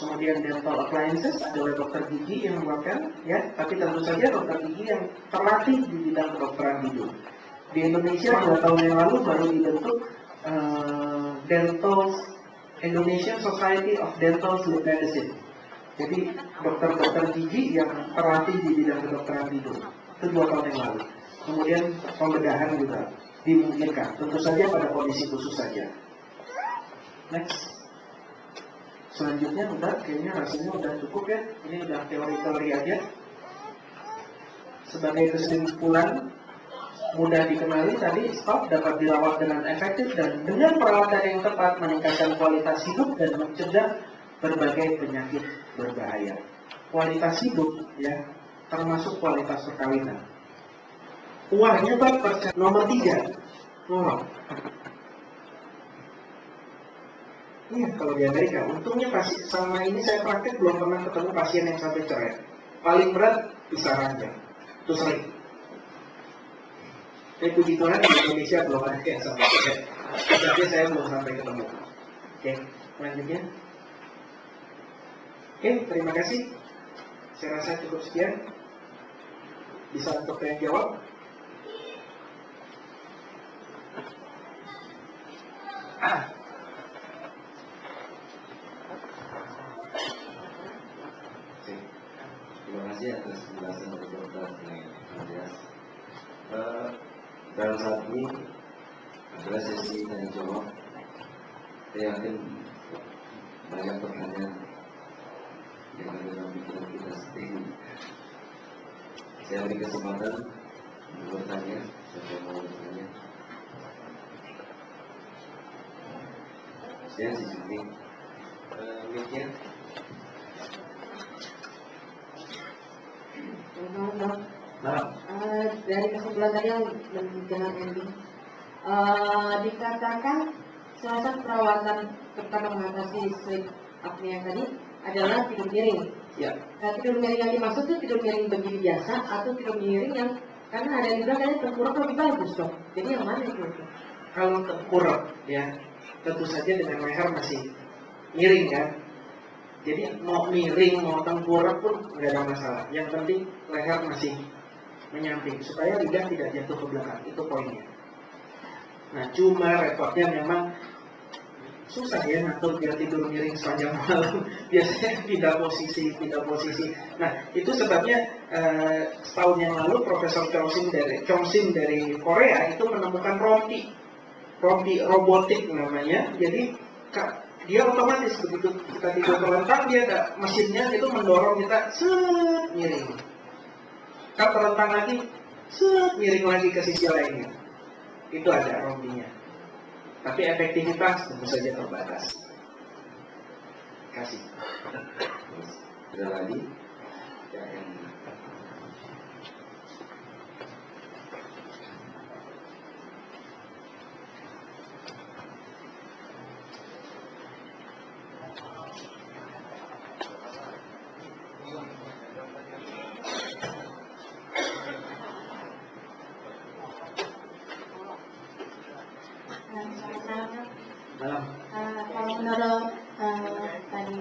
Kemudian dental appliances, adalah dokter gigi yang membuatkan, ya, tapi tentu saja dokter gigi yang terlatih di bidang kedokteran tidur. Di Indonesia 2 tahun yang lalu baru dibentuk Indonesian Society of Dental Sleep Medicine. Jadi dokter-dokter gigi yang terlatih di bidang kedokteran tidur. Itu 2 tahun yang lalu. Kemudian pembedahan juga dimungkinkan, tentu saja pada kondisi khusus saja. Next. Selanjutnya kayaknya rasanya udah cukup ya. Ini udah teori-teori aja. Sebagai kesimpulan, mudah dikenali tadi, stop dapat dirawat dengan efektif dan dengan perawatan yang tepat meningkatkan kualitas hidup dan mencegah berbagai penyakit berbahaya. Kualitas hidup ya, termasuk kualitas perkawinan. Uangnya nomor 3. Iya, kalau di Amerika, untungnya sama ini saya praktek belum pernah ketemu pasien yang sampai cerai. Paling berat bisa ranjang, itu sering. Tapi puji Tuhan di Indonesia belum ada yang sampai cerai. Tapi saya belum sampai ketemu. Oke, selanjutnya. Oke, terima kasih. Saya rasa cukup sekian. Bisa untuk yang jawab. Terima kasih atas penjelasan dari Dokter Andreas. Dalam saat ini adalah sesi tanya jawab. Saya yakin banyak pertanyaan yang ada dalam pikiran kita seperti ini. Saya beri kesempatan untuk bertanya. Siapa mau bertanya? Saya di sini. Demikian. Dari kesimpulan tadi yang dengan ending, dikatakan salah satu perawatan pertama mengatasi sleep apnea tadi adalah tidur miring. Ya. Tidur miring yang dimaksud itu tidur miring berdiri biasa atau tidur miring yang karena ada yang bilang kayaknya tengkurap lebih bagus dong. Jadi yang mana itu? Kalau tengkurap ya, tentu saja dengan leher masih miring kan. Jadi mau miring mau tengkurap pun nggak ada masalah. Yang penting leher masih menyamping supaya lidah tidak jatuh ke belakang, itu poinnya. Nah cuma repotnya memang susah ya ngatur biar tidur miring sepanjang malam. Biasanya pindah posisi. Nah itu sebabnya setahun yang lalu Profesor Chong-Sim dari Korea itu menemukan rompi robotik namanya. Jadi dia otomatis begitu kita tidur terlentang, dia ada mesinnya itu mendorong kita miring. Kalau terlentang lagi miring lagi ke sisi lainnya. Itu ada rompinya. Tapi efektivitas tentu saja terbatas. Kasih. Ada lagi? Ya, yang Malam. Kalau menurut tadi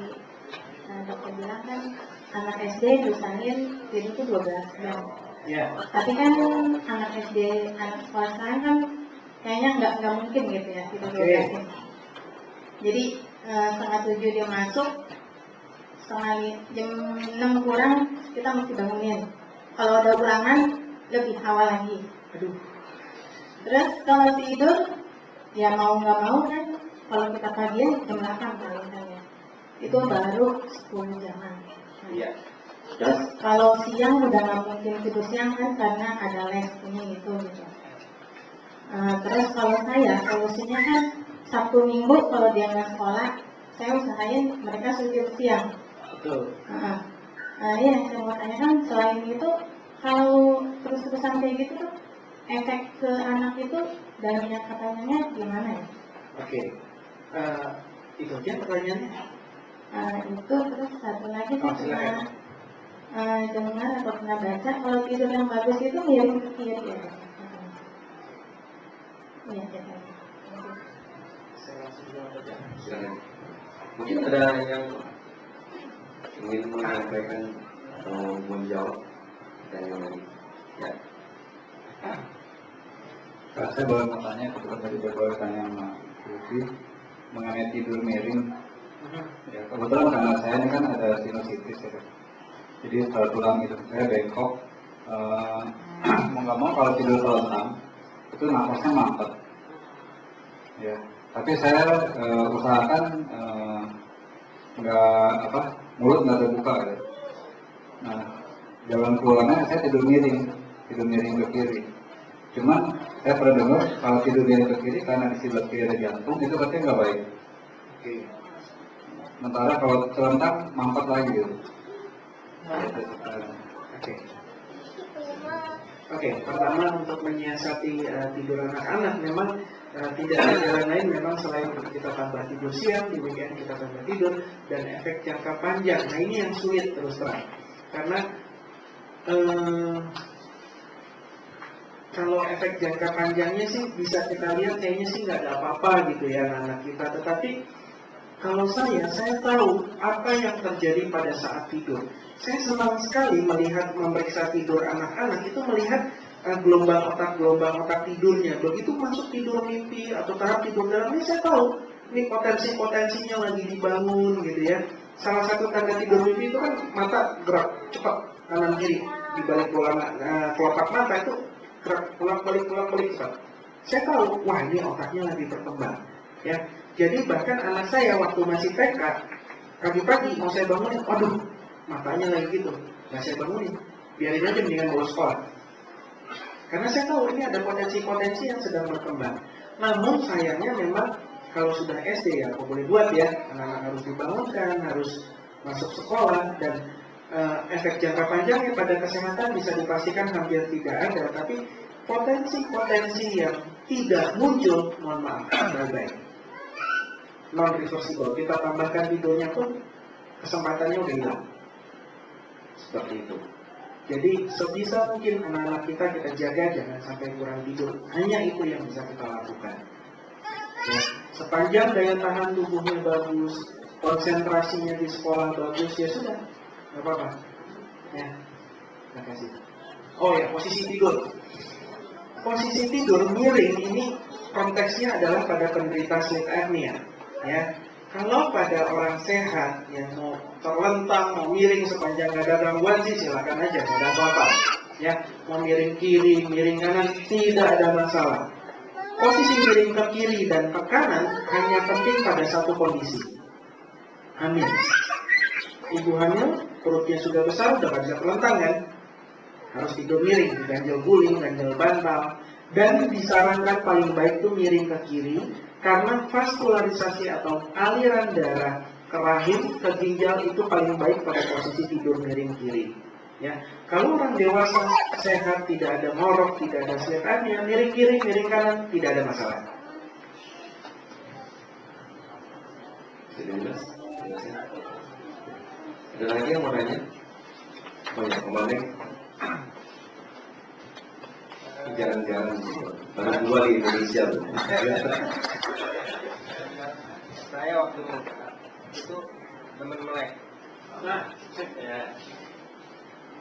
dokter bilang kan anak SD diusahain tidur tuh 12 jam. Ya. Tapi kan anak SD, anak sekolah sekarang kan kayaknya nggak mungkin gitu ya tidur 12 jam. Jadi setengah 7 dia masuk, jam 6 kurang kita mesti bangunin. Kalau ada ulangan lebih awal lagi. Aduh. Terus kalau tidur ya mau nggak mau kan kalau kita pagian jam 8 paling ya. Itu baru 10 jaman. Iya. Terus kalau siang udah nggak mungkin tidur siang kan karena ada les ini gitu. Terus kalau saya solusinya kan Sabtu Minggu kalau dia nggak sekolah, saya usahain mereka tidur siang. Betul. Iya, saya mau tanya kan selain itu kalau terus-terusan kayak gitu tuh efek ke anak itu dari jangka panjangnya gimana ya? Oke. Itu aja pertanyaannya. Itu terus satu lagi Oh, saya silakan. pernah dengar atau pernah baca kalau tidur yang bagus itu miring ke kiri ya. Iya, ya. Saya langsung jawab aja. silakan. Mungkin ada yang ingin menyampaikan atau menjawab dari yang lain. Ya. Saya boleh mau tanya, kebetulan tadi boleh tanya sama Lutfi mengenai tidur miring. Ya, kebetulan karena saya ini kan ada sinusitis ya. Jadi kalau tulang hidung saya bengkok, mau nggak mau kalau tidur terlentang itu nafasnya mampet. Ya, tapi saya usahakan mulut nggak terbuka ya. Nah, jalan keluarnya saya tidur miring ke kiri. Cuman saya pernah dengar kalau tidur miring ke kiri karena di sebelah kiri ada jantung itu katanya nggak baik. Oke. Sementara kalau terlentang mampet lagi gitu. Oke. Oke, pertama untuk menyiasati tidur anak-anak memang tidak ada jalan lain memang selain kita tambah tidur siang, di weekend kita tambah tidur, dan efek jangka panjang. Nah ini yang sulit terus terang. Karena kalau efek jangka panjangnya sih bisa kita lihat kayaknya sih nggak ada apa-apa gitu ya anak kita. Tetapi kalau saya tahu apa yang terjadi pada saat tidur. Saya senang sekali melihat memeriksa tidur anak-anak itu melihat gelombang otak tidurnya. Begitu masuk tidur mimpi atau tahap tidur dalam ini saya tahu ini potensinya lagi dibangun gitu ya. Salah satu tanda tidur mimpi itu kan mata gerak cepat kanan kiri di balik kelopak mata itu gerak pulang balik cepat. Saya tahu wah ini otaknya lagi berkembang ya. Jadi bahkan anak saya waktu masih TK pagi-pagi mau saya bangunin, aduh matanya lagi gitu, nggak saya bangunin, biarin aja mendingan bawa sekolah. Karena saya tahu ini ada potensi-potensi yang sedang berkembang. Namun sayangnya memang kalau sudah SD ya, apa boleh buat ya, anak-anak harus dibangunkan, harus masuk sekolah, dan efek jangka panjangnya pada kesehatan bisa dipastikan hampir tidak ada. Tapi potensi-potensi yang tidak muncul, mohon maaf, baik-baik. Non-reversible, kita tambahkan tidurnya pun kesempatannya udah hilang. Seperti itu. Jadi sebisa mungkin anak-anak kita jaga jangan sampai kurang tidur. Hanya itu yang bisa kita lakukan. Ya, sepanjang daya tahan tubuhnya bagus, konsentrasinya di sekolah bagus, ya sudah, nggak apa-apa. Ya, terima kasih. Oh ya, posisi tidur. Posisi tidur miring ini konteksnya adalah pada penderita sleep apnea. Ya, kalau pada orang sehat yang mau terlentang, mau miring sepanjang nggak ada gangguan sih silakan aja, nggak ada apa-apa. Ya, mau miring kiri, miring kanan tidak ada masalah. Posisi miring ke kiri dan ke kanan hanya penting pada satu kondisi. Hamil. Ibu hamil, perutnya sudah besar, udah nggak bisa terlentang kan? Harus tidur miring, ganjel guling, ganjel bantal. Dan disarankan paling baik itu miring ke kiri, karena vaskularisasi atau aliran darah ke rahim, ke ginjal itu paling baik pada posisi tidur miring kiri. Ya, kalau orang dewasa sehat, tidak ada ngorok, tidak ada sleep apnea, miring kiri, miring kanan, tidak ada masalah. Jadi jelas? Ada lagi yang mau nanya? Oh ya, kemarin jalan-jalan baru 2 di Indonesia loh. Saya waktu muda itu temen melek. Nah, ya.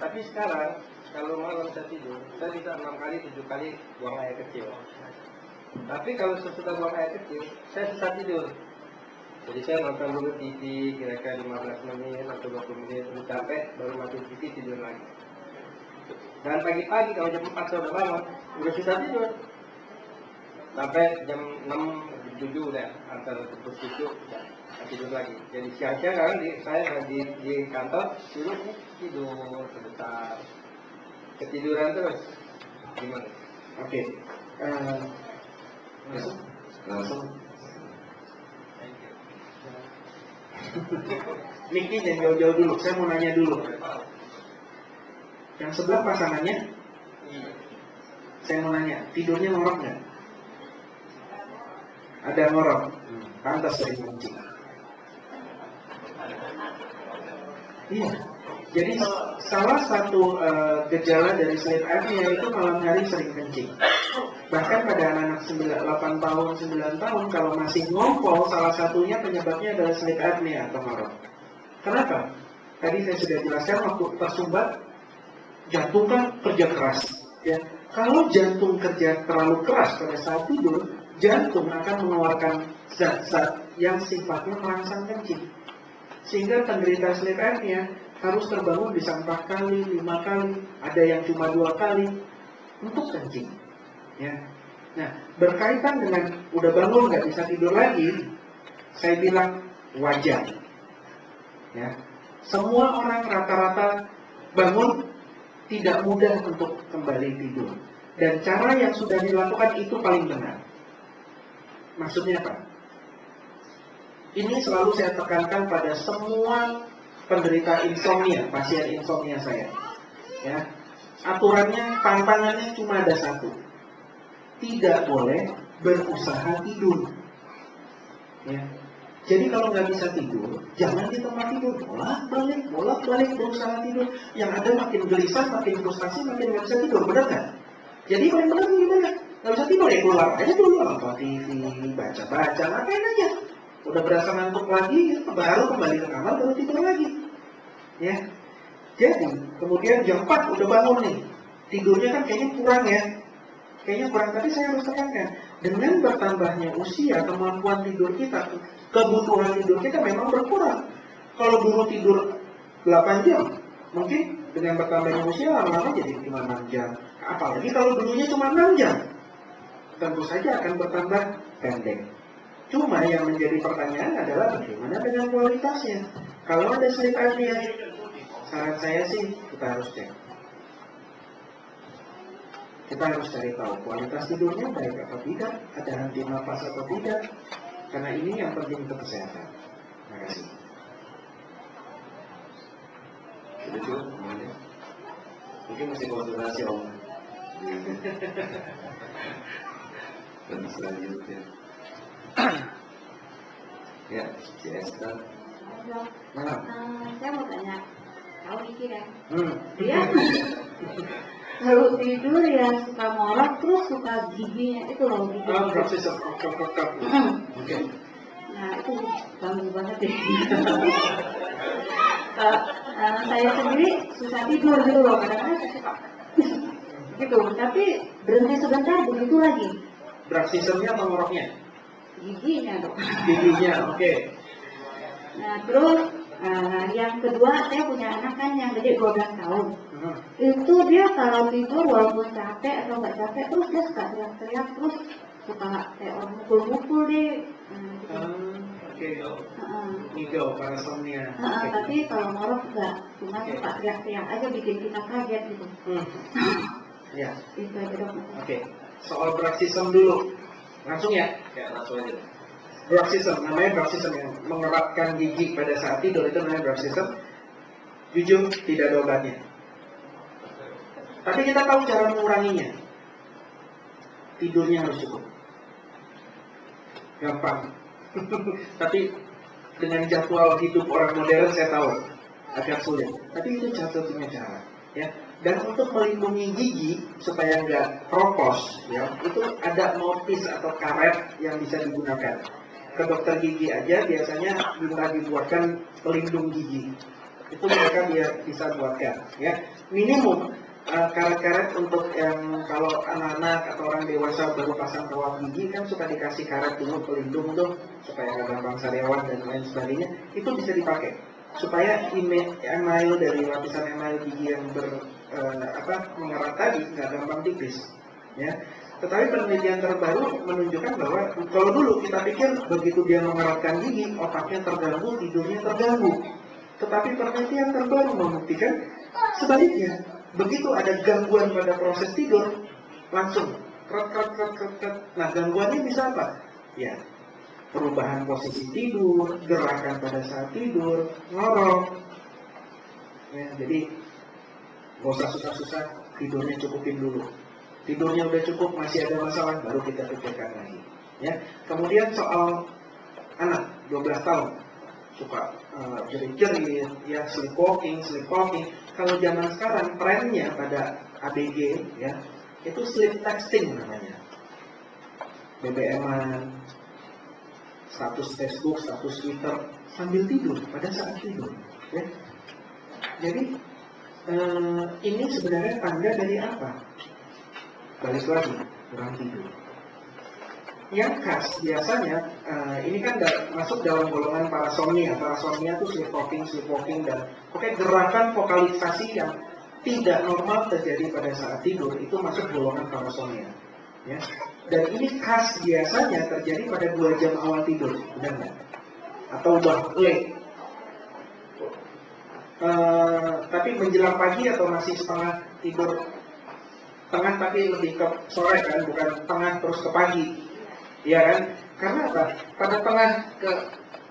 Tapi sekarang kalau malam saya tidur, saya bisa 6 kali, 7 kali buang air kecil. Tapi kalau sesudah buang air kecil, saya susah tidur. Jadi saya nonton dulu TV kira-kira 15 menit atau 20 menit, udah capek, baru mati TV tidur lagi. Dan pagi-pagi kalau jam 4 saya udah bangun, udah susah tidur. Sampai jam 6, 7 udah antar terus itu udah tidur lagi. Jadi siang-siang kan saya di kantor tidur sebentar, ketiduran terus. Gimana? Oke. Langsung Niki jangan jauh-jauh dulu, saya mau nanya dulu. Yang sebelah pasangannya, saya mau nanya, tidurnya ngorok nggak? Ada ngorok, pantas sering kencing. Iya, jadi salah satu gejala dari sleep apnea itu malam hari sering kencing. Bahkan pada anak-anak 8 tahun, 9 tahun, kalau masih ngompol, salah satunya penyebabnya adalah sleep apnea atau ngorok. Kenapa? Tadi saya sudah jelaskan waktu tersumbat, jantung kan kerja keras. Ya. Kalau jantung kerja terlalu keras pada saat tidur, jantung akan mengeluarkan zat-zat yang sifatnya merangsang kencing. Sehingga penderita sleep apnea harus terbangun bisa 4 kali, 5 kali, ada yang cuma 2 kali untuk kencing. Ya. Nah, berkaitan dengan udah bangun nggak bisa tidur lagi, saya bilang wajar. Ya. Semua orang rata-rata bangun tidak mudah untuk kembali tidur. Dan cara yang sudah dilakukan itu paling benar. Maksudnya apa? Ini selalu saya tekankan pada semua penderita insomnia, pasien insomnia saya. Ya. Aturannya, tantangannya cuma ada satu. Tidak boleh berusaha tidur. Ya. Jadi kalau nggak bisa tidur, jangan di tempat tidur. Bolak-balik berusaha tidur. Yang ada makin gelisah, makin frustasi, makin nggak bisa tidur. Benar nggak? Jadi paling benar gimana? Nggak bisa tidur ya keluar aja dulu, nonton TV, baca-baca, ngapain aja. Udah berasa ngantuk lagi, baru kembali ke kamar, baru tidur lagi. Ya. Jadi kemudian jam 4 udah bangun nih, tidurnya kan kayaknya kurang ya. Tapi saya harus tekankan, dengan bertambahnya usia, kemampuan tidur kita, kebutuhan tidur kita memang berkurang. Kalau dulu tidur 8 jam, mungkin dengan bertambahnya usia lama-lama jadi cuma 6 jam. Apalagi kalau dulunya cuma 6 jam, tentu saja akan bertambah pendek. Cuma yang menjadi pertanyaan adalah bagaimana dengan kualitasnya. Kalau ada sleep apnea, saran saya sih kita harus cek. Kita harus cari tahu kualitas tidurnya baik atau tidak, ada henti nafas atau tidak, karena ini yang penting untuk kesehatan. Terima kasih. sudah cukup semuanya. Mungkin masih konsultasi om. Dan selanjutnya. Ya, CSK. Saya mau tanya, tahu Niki kan? Dia Kalau tidur ya suka ngorok, terus suka giginya itu loh gigi. Proses kok. Oke. Nah itu ganggu banget ya. Saya sendiri susah tidur gitu loh, kadang-kadang saya suka gitu, tapi berhenti sebentar begitu lagi. Braxismnya atau ngoroknya? Giginya dong. Giginya, oke. Nah terus yang kedua, saya punya anak kan yang gede 12 tahun. Itu dia kalau tidur walaupun capek atau nggak capek, terus dia suka teriak-teriak, terus suka kayak orang mukul-mukul deh. Oke. Heeh. Ngigau, parasomnia. Heeh, Oke. tapi kalau ngorok enggak, cuma Oke. suka teriak-teriak aja bikin kita kaget gitu. Hmm. Ya, Itu aja dok. oke. Soal bruxism dulu. Langsung ya. Ya, langsung aja. Bruxism, namanya bruxism yang mengeratkan gigi pada saat tidur itu namanya bruxism. Jujur, tidak ada obatnya. Tapi kita tahu cara menguranginya. Tidurnya harus cukup. Gampang. Tapi dengan jadwal hidup orang modern saya tahu agak sulit. Tapi itu satu-satunya cara. Ya. Dan untuk melindungi gigi supaya nggak keropos, ya, itu ada mouthpiece atau karet yang bisa digunakan. Ke dokter gigi aja biasanya minta dibuatkan pelindung gigi. Itu mereka bisa buatkan. Ya. Minimum karet-karet untuk yang kalau anak-anak atau orang dewasa baru pasang kawat gigi kan suka dikasih karet dulu pelindung tuh supaya nggak gampang sariawan dan lain sebagainya, itu bisa dipakai supaya email dari lapisan email gigi yang mengerat tadi nggak gampang tipis, ya. Tetapi penelitian terbaru menunjukkan bahwa kalau dulu kita pikir begitu dia mengeratkan gigi otaknya terganggu, tidurnya terganggu, tetapi penelitian terbaru membuktikan sebaliknya. Begitu ada gangguan pada proses tidur, langsung kret. Nah, gangguannya bisa apa? Ya, perubahan posisi tidur, gerakan pada saat tidur, ngorok. Ya, jadi nggak usah susah-susah, tidurnya cukupin dulu. Tidurnya udah cukup, masih ada masalah, baru kita pikirkan lagi. Ya, kemudian soal anak 12 tahun suka jerit-jerit, ya sleepwalking. Kalau zaman sekarang trennya pada ABG, ya, itu sleep texting namanya. BBM-an, status Facebook, status Twitter sambil tidur pada saat tidur. Ya. Jadi ini sebenarnya tanda dari apa? Balik lagi, kurang tidur. Yang khas biasanya ini kan masuk dalam golongan parasomnia. Parasomnia itu sleepwalking dan gerakan vokalisasi yang tidak normal terjadi pada saat tidur itu masuk golongan parasomnia. Ya. Dan ini khas biasanya terjadi pada 2 jam awal tidur, benar nggak? Atau udah late. Tapi menjelang pagi atau masih setengah tidur, tengah tapi lebih ke sore kan, bukan tengah terus ke pagi. Ya kan? Karena apa? Pada tengah ke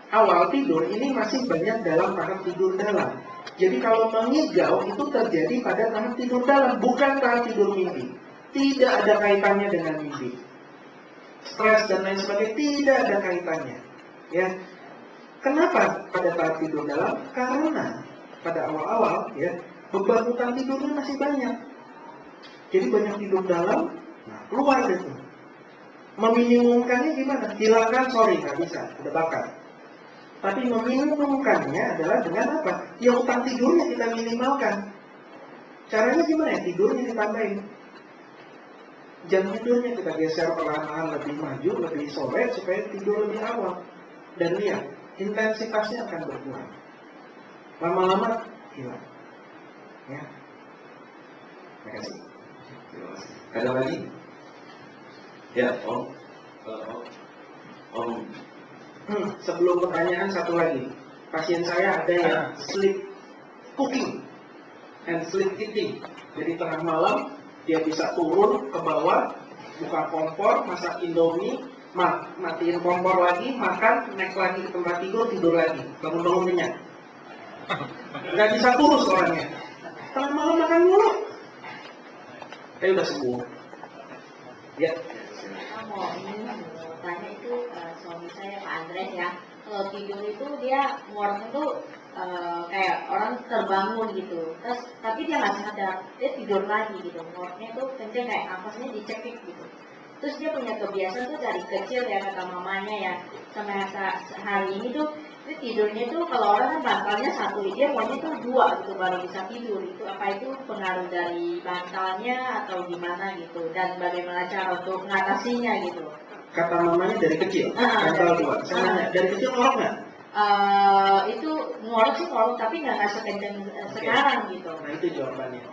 awal tidur ini masih banyak dalam tahap tidur dalam. Jadi kalau mengigau itu terjadi pada tahap tidur dalam, bukan tahap tidur mimpi. Tidak ada kaitannya dengan mimpi. Stres dan lain sebagainya tidak ada kaitannya. Ya. Kenapa pada tahap tidur dalam? Karena pada awal-awal ya beban utang tidurnya masih banyak. Jadi banyak tidur dalam, nah keluar itu. Meminimumkannya gimana? Hilangkan, sorry, nggak bisa, udah bakar. Tapi meminimumkannya adalah dengan apa? Ya utang tidurnya kita minimalkan. Caranya gimana ya? Tidurnya ditambahin. Jam tidurnya kita geser perlahan-lahan lebih maju, lebih sore, supaya tidur lebih awal. Dan lihat, intensitasnya akan berkurang. Lama-lama hilang. Ya. Terima kasih. Ada lagi? Ya, Om. Sebelum pertanyaan satu lagi, pasien saya ada yang sleep cooking and sleep eating. Jadi tengah malam dia bisa turun ke bawah, buka kompor, masak indomie, matiin kompor lagi, makan, naik lagi ke tempat tidur lagi, bangun-bangun kenyang. Nggak bisa kurus orangnya. Tengah malam makan mulu. Tapi udah sembuh. Ya. Mau ini tanya itu suami saya Pak Andres ya, kalau tidur itu dia ngorok itu kayak orang terbangun gitu, terus tapi dia nggak sadar, dia tidur lagi gitu, ngoroknya itu kenceng kayak napasnya dicekik gitu. Terus dia punya kebiasaan tuh dari kecil ya kata mamanya ya, sampai hari ini tuh dia tidurnya tuh kalau orang kan bantalnya 1, dia maunya tuh 2 gitu baru bisa tidur. Itu apa itu pengaruh dari bantalnya atau gimana gitu, dan bagaimana cara untuk mengatasinya gitu? Kata mamanya dari kecil, bantal 2. Saya nanya, dari kecil ngorok nggak? Itu ngorok sih ngorok, tapi nggak sekencang sekarang gitu. Nah itu jawabannya.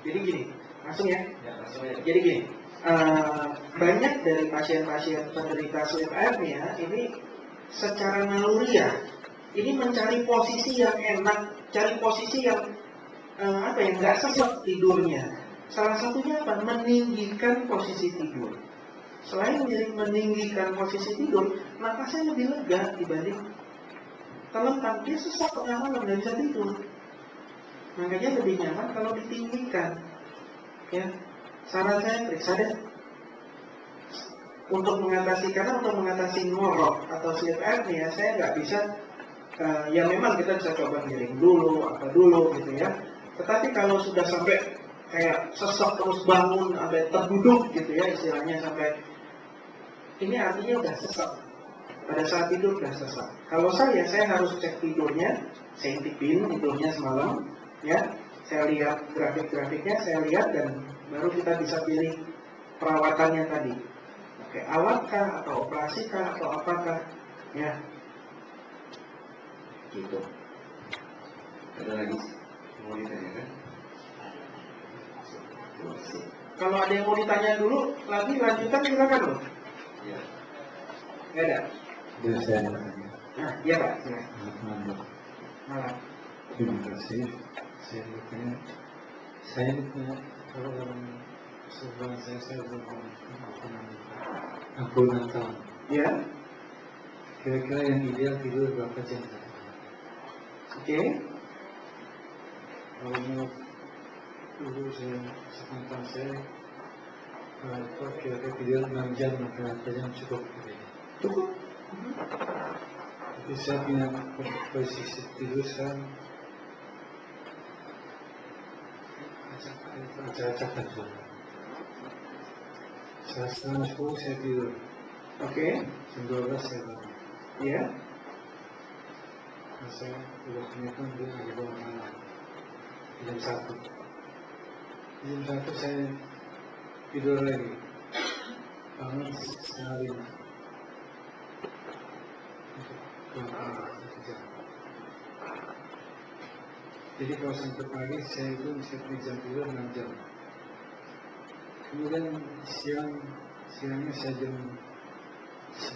Jadi gini, langsung ya. Ya, langsung aja. Jadi gini, banyak dari pasien-pasien penderita sleep apnea ini secara naluriah ini mencari posisi yang enak, cari posisi yang nggak sesek tidurnya. Salah satunya apa? Meninggikan posisi tidur. Selain meninggikan posisi tidur, napasnya lebih lega dibanding terlentang. Dia sesak tengah malam dan bisa tidur. Makanya lebih nyaman kalau ditinggikan. Ya, saran saya periksa deh. Untuk mengatasi ngorok atau sleep apnea, saya nggak bisa. Ya memang kita bisa coba miring dulu, apa dulu gitu ya. Tetapi kalau sudah sampai kayak sesek terus bangun, sampai terduduk gitu ya istilahnya, sampai ini artinya udah sesak. Pada saat tidur udah sesak. Kalau saya harus cek tidurnya, saya intipin tidurnya semalam, ya. Saya lihat grafik-grafiknya, saya lihat dan baru kita bisa pilih perawatannya tadi. Oke, awatkah atau operasikah atau apakah, ya. Gitu. Ada lagi mau ditanyakan? Kalau ada yang mau ditanya dulu, lagi lanjutan silakan loh. Ya. Nggak ada? Jadi saya mau tanya. Nah, iya Pak. Silakan. Selamat malam. Malam. Terima kasih. Saya bertanya, saya punya kalau orang sebuah saya berumur 66 tahun. Ya. Kira-kira yang ideal tidur berapa jam? Oke. Kalau menurut dulu sepengetahuan saya, kira-kira tidur 6 jam atau jam cukup. Cukup. Tapi saya punya posisi tidur sekarang acak-acak aja. Saya setengah 10 saya tidur. Oke. Jam 12 saya bangun. Ya. Nah, saya udah punya kan dia ada bawa malam. Jam 1. Jam 1 saya tidur lagi. Bangun setengah 5. Untuk ke jam. Jadi kalau sampai pagi saya itu bisa punya jam tidur 6 jam. Kemudian siangnya saya jam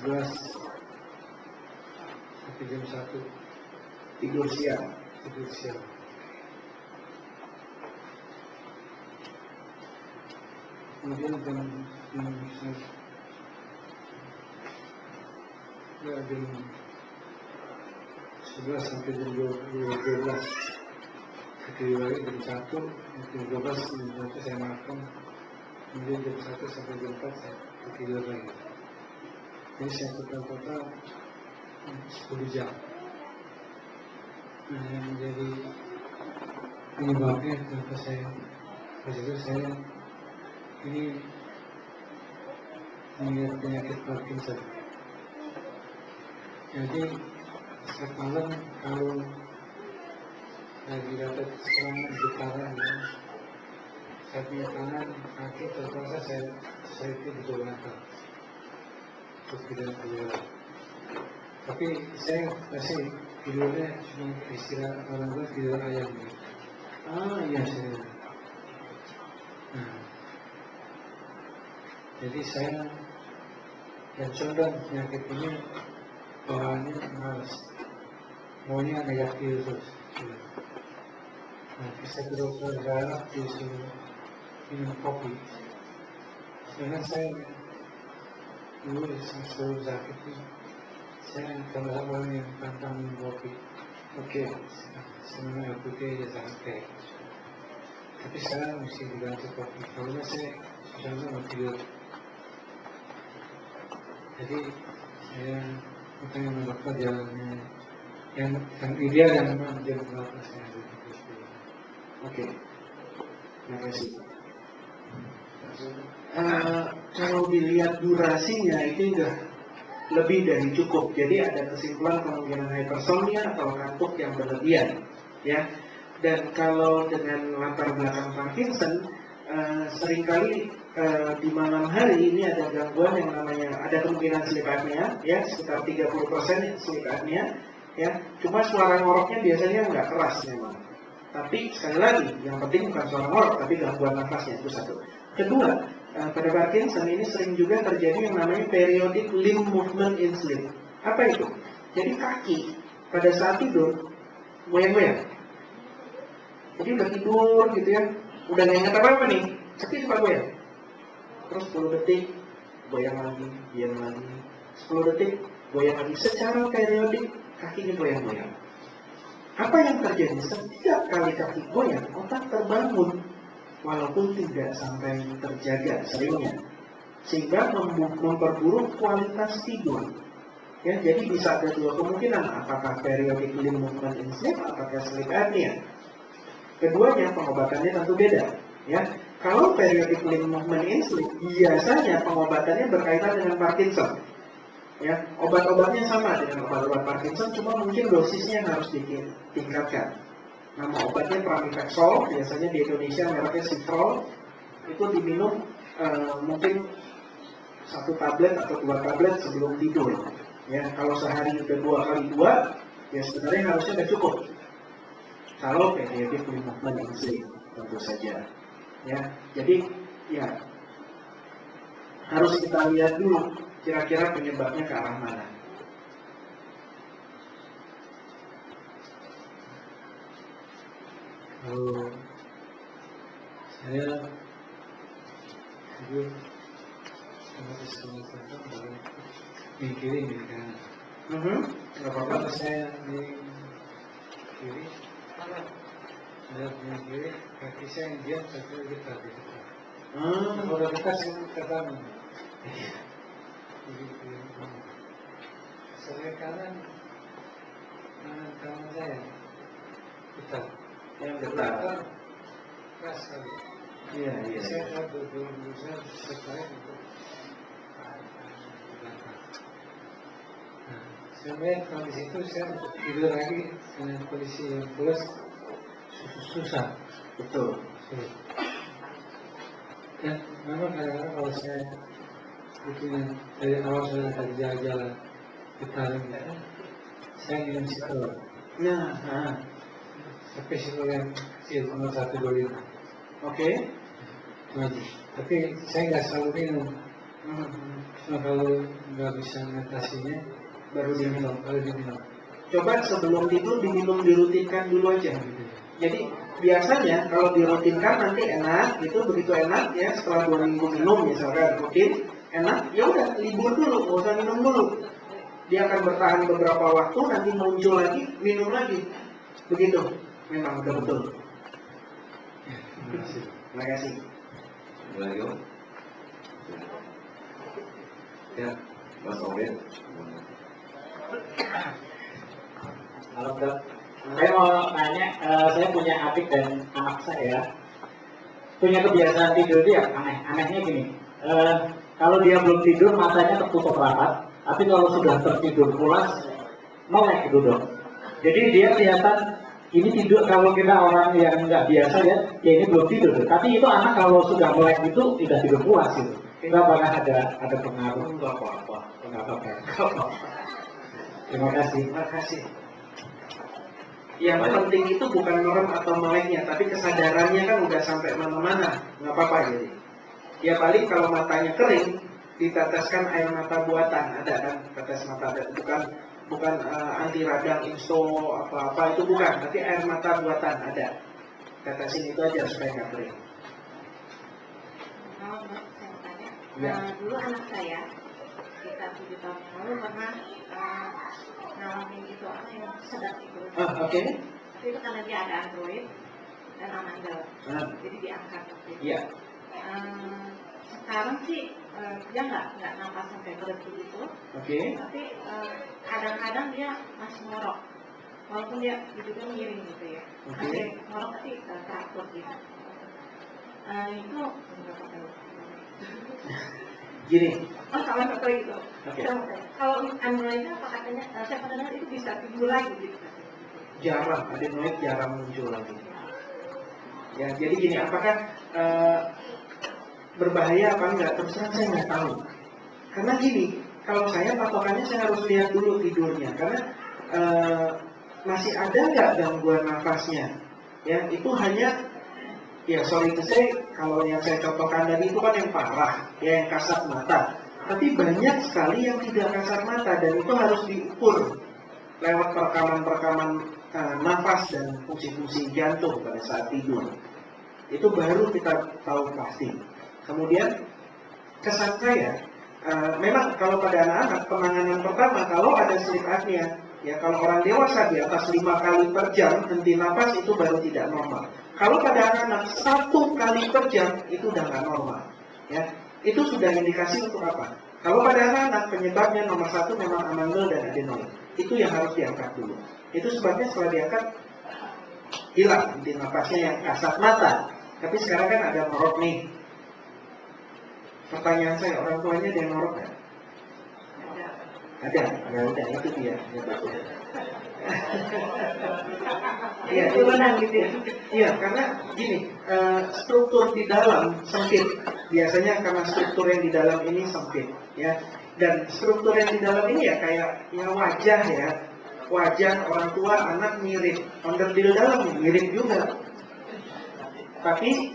11 sampai jam 1 Tidur siang. tidur siang. Kemudian jam 11 sampai jam 12 tidur lagi jam 1, jam 12 saya makan. Kemudian jam 1 sampai jam 4 saya tidur lagi. Jadi saya total 10 jam. Nah, yang menjadi penyebabnya kenapa saya ini melihat penyakit Parkinson. Jadi setiap malam kalau lagi dapat serangan getaran, saya punya tangan kaki terpaksa saya itu digunakan untuk tidak keluar. Tapi saya masih tidurnya cuma istilah orang tua tidur ayam. Iya saya. Nah, jadi saya dan condong penyakit ini bawaannya malas, maunya negatif terus. Nah, saya ke dokter darah disuruh minum kopi. Sedangkan saya dulu sebelum sakit ini, saya terlalu orang yang pantang minum kopi. Oke, sebenarnya putih dia sangat baik. Tapi sekarang mesti diganti kopi. Kalau saya sudah mau tidur. Jadi saya bukan melakukan jalannya yang ideal yang memang jam berapa saya harus tidur. Oke. Terima kasih. Kalau dilihat durasinya itu udah lebih dari cukup. Jadi ada kesimpulan kemungkinan hypersomnia atau kantuk yang berlebihan, ya. Dan kalau dengan latar belakang Parkinson, seringkali di malam hari ini ada gangguan yang namanya ada kemungkinan sleep apnea, ya, sekitar 30% sleep apnea, ya. Cuma suara ngoroknya biasanya nggak keras memang. Tapi sekali lagi, yang penting bukan suara ngorok, tapi gangguan nafasnya, itu satu. Kedua, pada Parkinson ini sering juga terjadi yang namanya periodic limb movement in sleep. Apa itu? Jadi kaki pada saat tidur goyang-goyang. Jadi udah tidur gitu ya, udah nggak ingat apa-apa nih, kaki suka goyang. Terus 10 detik goyang lagi, diam lagi. 10 detik goyang lagi. Secara periodik kakinya goyang-goyang. Apa yang terjadi? Setiap kali kaki goyang, otak terbangun, walaupun tidak sampai terjaga seringnya, sehingga memperburuk kualitas tidur. Ya, jadi bisa ada dua kemungkinan, apakah periodic limb movement in sleep, apakah sleep apnea. Keduanya pengobatannya tentu beda. Ya, kalau periodic limb movement in sleep, biasanya pengobatannya berkaitan dengan Parkinson. Ya, obat-obatnya sama dengan obat-obat Parkinson, cuma mungkin dosisnya harus ditingkatkan. Nama obatnya Pramipexole, biasanya di Indonesia mereknya Ciprol. Itu diminum mungkin 1 tablet atau 2 tablet sebelum tidur. Ya, kalau sehari udah 2 kali 2, ya sebenarnya harusnya udah cukup. Kalau periodic limb movement in sleep, tentu saja. Ya, jadi ya harus kita lihat dulu kira-kira penyebabnya ke arah mana. Kalau saya tidur sama istri saya baru di kiri di kanan. Nggak apa-apa. Kalau saya di kiri, saya di kiri, kaki saya yang diam, kaki saya dekat di dekat. Kalau dekat saya ke kanan. Jadi saya kanan saya dekat. Yang dekat. Keras sekali. Iya. Saya berusaha tertarik untuk belakang. Nah, saya melihat kalau di situ saya tidur lagi dengan kondisi yang pulas susah. Betul. Sulit. Dan memang kadang-kadang kalau saya bikin dari awal saya tadi jalan-jalan ditarik, saya minum Ciprol. Nah, Tapi Ciprol yang kecil, nomor 125. oke. Tapi saya nggak selalu minum. Cuma kalau nggak bisa mengatasinya, baru diminum. Coba sebelum tidur diminum, dirutinkan dulu aja. Jadi biasanya kalau dirutinkan nanti enak, itu begitu enak ya, setelah 2 minggu minum misalkan rutin, enak, ya udah libur dulu, nggak usah minum dulu. Dia akan bertahan beberapa waktu, nanti muncul lagi, minum lagi. Begitu, memang udah betul. Terima kasih. Lagi, ya, Mas Owen. Halo dok, saya mau nanya, saya punya adik dan anak saya punya kebiasaan tidur dia anehnya gini, kalau dia belum tidur matanya tertutup rapat, tapi kalau sudah tertidur pulas melek gitu dok. Jadi dia kelihatan ini tidur, kalau kita orang yang nggak biasa ya ini belum tidur, tapi itu anak kalau sudah melek itu tidak tidur pulas gitu. Apakah ada pengaruh? Enggak apa-apa. Terima kasih. Terima kasih. Yang penting itu bukan merem atau meleknya, tapi kesadarannya kan udah sampai mana-mana, nggak apa-apa jadi. Ya paling kalau matanya kering, diteteskan air mata buatan, ada kan tetes mata, bukan anti radang, insto apa-apa itu bukan, tapi air mata buatan ada. Tetesin itu aja supaya nggak kering. Kalau saya mau tanya, Ya. dulu anak saya sekitar 7 tahun yang lalu pernah ngalamin itu apa yang sedap itu. Oke. Tapi itu karena dia ada Android dan amandel, jadi diangkat. Iya. Sekarang sih dia nggak nafas sampai berhenti gitu, Oke. tapi kadang-kadang dia masih ngorok, walaupun dia hidupnya miring gitu ya, Oke. masih ngorok tapi teratur gitu. Itu berapa kali? Gini. Oh, salah satu itu. Oke. Kalau Androidnya apa katanya? Saya pernah dengar itu bisa timbul lagi gitu. Jarang, adenoid jarang muncul lagi. Ya, jadi gini, apakah berbahaya apa enggak? Terus terang saya nggak tahu. Karena gini, kalau saya patokannya saya harus lihat dulu tidurnya, karena masih ada nggak gangguan nafasnya? Ya, itu hanya, ya sorry to say, kalau yang saya contohkan tadi itu kan yang parah, ya yang kasat mata. Tapi banyak sekali yang tidak kasat mata dan itu harus diukur lewat perekaman-perekaman nafas dan fungsi-fungsi jantung pada saat tidur. Itu baru kita tahu pasti. Kemudian kesan saya, memang kalau pada anak-anak penanganan pertama kalau ada sleep apnea, ya kalau orang dewasa di atas 5 kali per jam henti nafas itu baru tidak normal. Kalau pada anak-anak 1 kali per jam itu udah nggak normal. Ya, itu sudah indikasi untuk apa? Kalau pada anak-anak penyebabnya nomor 1 memang amandel dan adenoid. Itu yang harus diangkat dulu. Itu sebabnya setelah diangkat hilang henti nafasnya yang kasat mata. Tapi sekarang kan ada ngorok nih. Pertanyaan saya, orang tuanya ada yang ngorok nggak? Ada. Ya udah, itu dia. Iya, itu benar gitu ya. Iya, karena gini, struktur di dalam sempit. Biasanya karena struktur yang di dalam ini sempit, ya. Dan struktur yang di dalam ini ya kayak ya wajah ya. Wajah orang tua anak mirip. Onderdil dalam mirip juga. Tapi